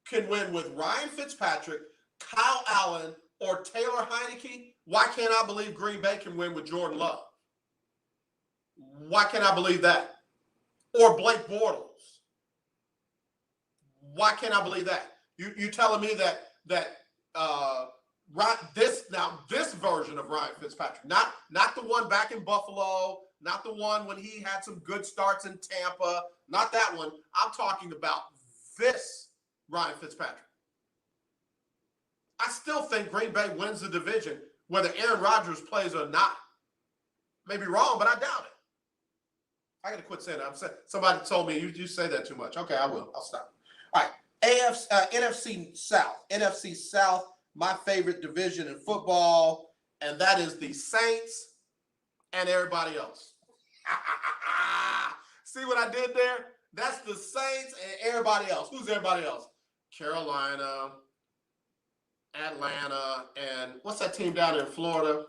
can win with Ryan Fitzpatrick, Kyle Allen, or Taylor Heineke, why can't I believe Green Bay can win with Jordan Love? Why can't I believe that? Or Blake Bortles? Why can't I believe that? You telling me that this version of Ryan Fitzpatrick, not the one back in Buffalo, not the one when he had some good starts in Tampa, not that one. I'm talking about this Ryan Fitzpatrick. I still think Green Bay wins the division, whether Aaron Rodgers plays or not. Maybe wrong, but I doubt it. I got to quit saying that. Somebody told me you say that too much. Okay, I will. I'll stop. All right. NFC South. NFC South, my favorite division in football, and that is the Saints and everybody else. See what I did there? That's the Saints and everybody else. Who's everybody else? Carolina, Atlanta, and what's that team down in Florida?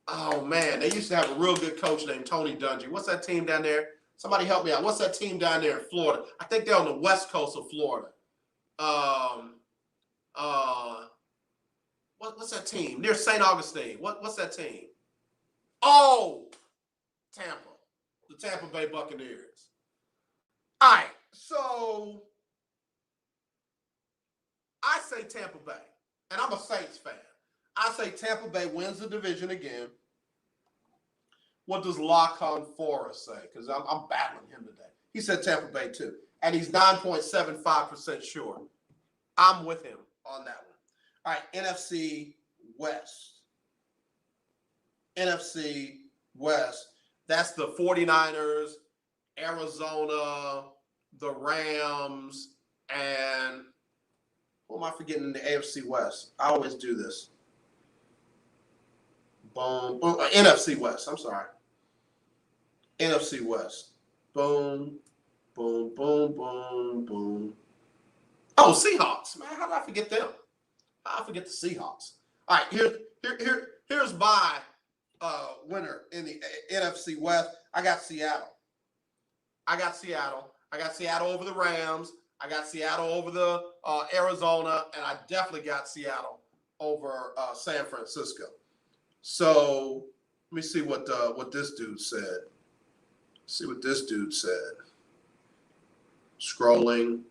Oh, man, they used to have a real good coach named Tony Dungy. What's that team down there? Somebody help me out. What's that team down there in Florida? I think they're on the west coast of Florida. What's that team? Near St. Augustine. What's that team? Oh, Tampa. The Tampa Bay Buccaneers. All right, so I say Tampa Bay, and I'm a Saints fan. I say Tampa Bay wins the division again. What does Lachlan Forrest say? Because I'm battling him today. He said Tampa Bay too, and he's 9.75% sure. I'm with him on that one. All right, NFC West. NFC West. That's the 49ers, Arizona, the Rams, and who am I forgetting in the AFC West? I always do this. Boom, boom. NFC West. I'm sorry. NFC West. Boom, boom, boom, boom, boom. Oh, Seahawks, man. How did I forget them? How did I forget the Seahawks? All right, here's my winner in the NFC West. I got Seattle. I got Seattle over the Rams. I got Seattle over the Arizona, and I definitely got Seattle over San Francisco. So let me see what this dude said. Scrolling.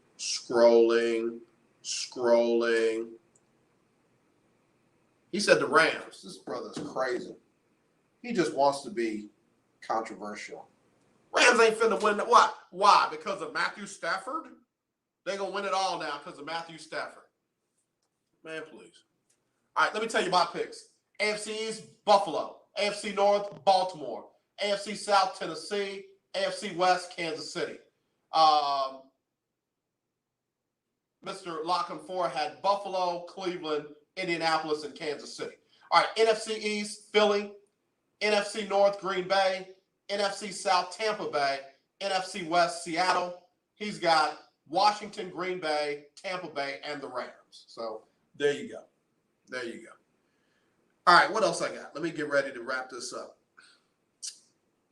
He said the Rams. This brother's crazy. He just wants to be controversial. Rams ain't finna win. Why? Because of Matthew Stafford? They're going to win it all now because of Matthew Stafford. Man, please. All right, let me tell you my picks. AFC East, Buffalo. AFC North, Baltimore. AFC South, Tennessee. AFC West, Kansas City. Mr. Lachlan Ford had Buffalo, Cleveland, Indianapolis, and Kansas City. All right, NFC East, Philly. NFC North, Green Bay. NFC South, Tampa Bay. NFC West, Seattle. He's got Washington, Green Bay, Tampa Bay, and the Rams. So there you go. All right, what else I got? Let me get ready to wrap this up.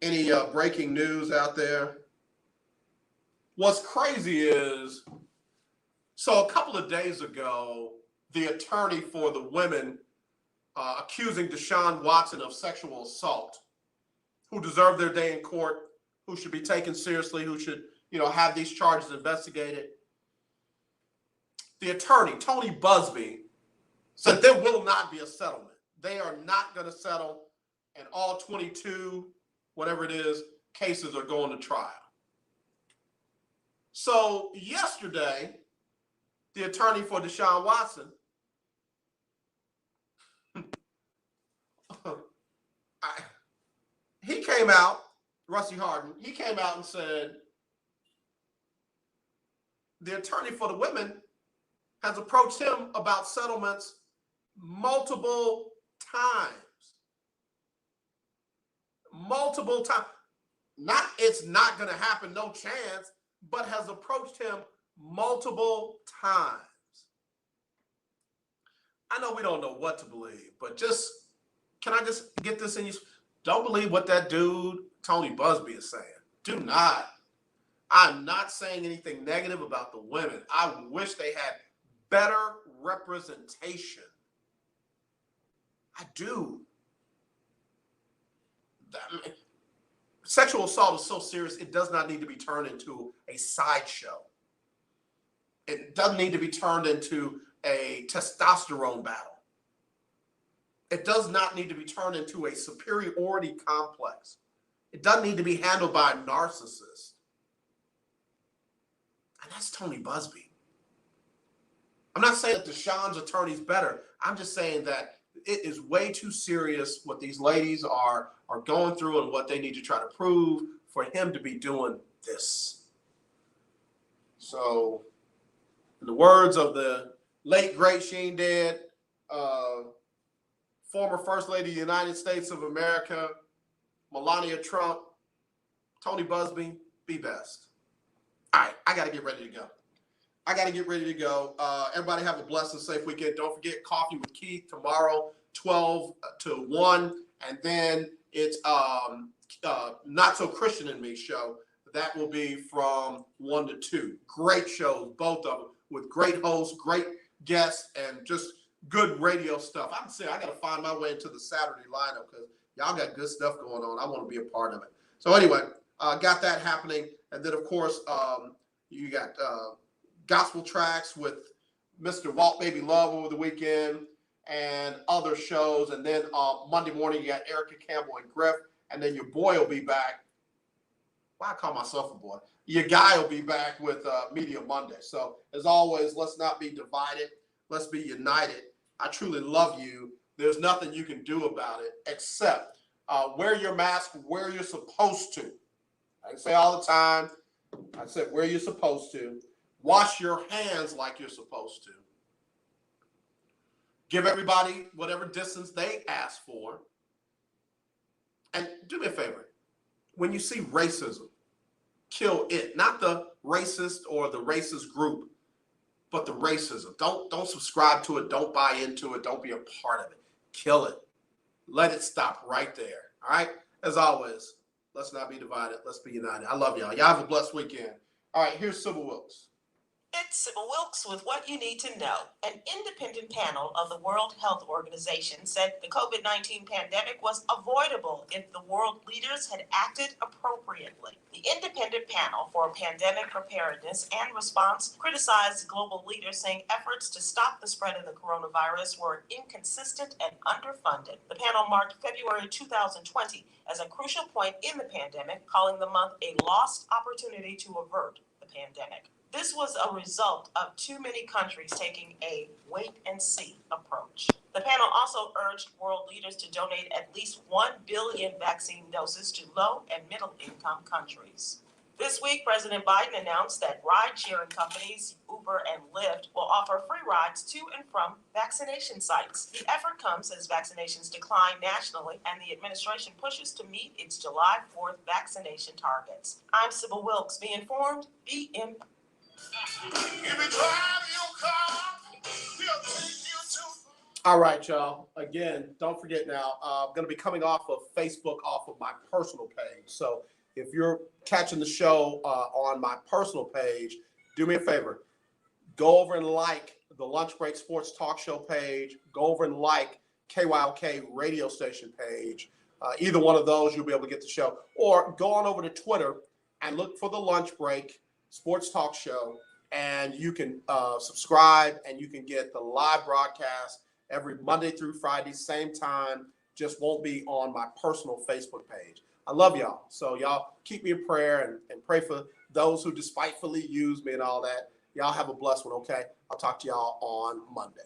Any breaking news out there? What's crazy is, so a couple of days ago, the attorney for the women accusing Deshaun Watson of sexual assault, who deserve their day in court, who should be taken seriously, who should, have these charges investigated. The attorney, Tony Busby, said there will not be a settlement. They are not going to settle, and all 22, whatever it is, cases are going to trial. So yesterday, the attorney for Deshaun Watson he came out, Rusty Harden, he came out and said the attorney for the women has approached him about settlements multiple times. It's not going to happen, no chance, but has approached him multiple times. I know we don't know what to believe, but can I just get this in you? Don't believe what that dude, Tony Busby, is saying. Do not. I'm not saying anything negative about the women. I wish they had better representation. I do. Sexual assault is so serious, it does not need to be turned into a sideshow. It doesn't need to be turned into a testosterone battle. It does not need to be turned into a superiority complex. It doesn't need to be handled by a narcissist. And that's Tony Busby. I'm not saying that Deshaun's attorney's better. I'm just saying that it is way too serious what these ladies are going through and what they need to try to prove for him to be doing this. So, in the words of the late, great Sheen Dead, former First Lady of the United States of America, Melania Trump, Tony Busby, be best. All right, I got to get ready to go. Everybody have a blessed and safe weekend. Don't forget Coffee with Keith tomorrow, 12 to 1. And then it's Not So Christian in Me show. That will be from 1 to 2. Great shows, both of them, with great hosts, great guests, and just good radio stuff. I'm saying I got to find my way into the Saturday lineup because y'all got good stuff going on. I want to be a part of it. So anyway, got that happening. And then, of course, you got gospel tracks with Mr. Walt Baby Love over the weekend and other shows. And then Monday morning, you got Erica Campbell and Griff. And then your boy will be back. Why I call myself a boy? Your guy will be back with Media Monday. So as always, let's not be divided. Let's be united. I truly love you. There's nothing you can do about it except wear your mask where you're supposed to. I say all the time. I said where you're supposed to. Wash your hands like you're supposed to. Give everybody whatever distance they ask for. And do me a favor. When you see racism, kill it. Not the racist or the racist group, but the racism. Don't subscribe to it. Don't buy into it. Don't be a part of it. Kill it. Let it stop right there. All right? As always, let's not be divided. Let's be united. I love y'all. Y'all have a blessed weekend. All right, here's Sybil Wilkes. It's Sybil Wilkes with what you need to know. An independent panel of the World Health Organization said the COVID-19 pandemic was avoidable if the world leaders had acted appropriately. The independent panel for pandemic preparedness and response criticized global leaders, saying efforts to stop the spread of the coronavirus were inconsistent and underfunded. The panel marked February 2020 as a crucial point in the pandemic, calling the month a lost opportunity to avert the pandemic. This was a result of too many countries taking a wait-and-see approach. The panel also urged world leaders to donate at least 1 billion vaccine doses to low- and middle-income countries. This week, President Biden announced that ride-sharing companies Uber and Lyft will offer free rides to and from vaccination sites. The effort comes as vaccinations decline nationally and the administration pushes to meet its July 4th vaccination targets. I'm Sybil Wilkes. Be informed, be in. All right, y'all. Again, don't forget now, I'm going to be coming off of Facebook, off of my personal page. So if you're catching the show on my personal page, do me a favor. Go over and like the Lunch Break Sports Talk Show page. Go over and like KYOK radio station page. Either one of those, you'll be able to get the show. Or go on over to Twitter and look for the Lunch Break Sports Talk Show, and you can subscribe and you can get the live broadcast every Monday through Friday, same time. Just won't be on my personal Facebook page. I love y'all. So y'all keep me in prayer and pray for those who despitefully use me and all that. Y'all have a blessed one, okay? I'll talk to y'all on Monday.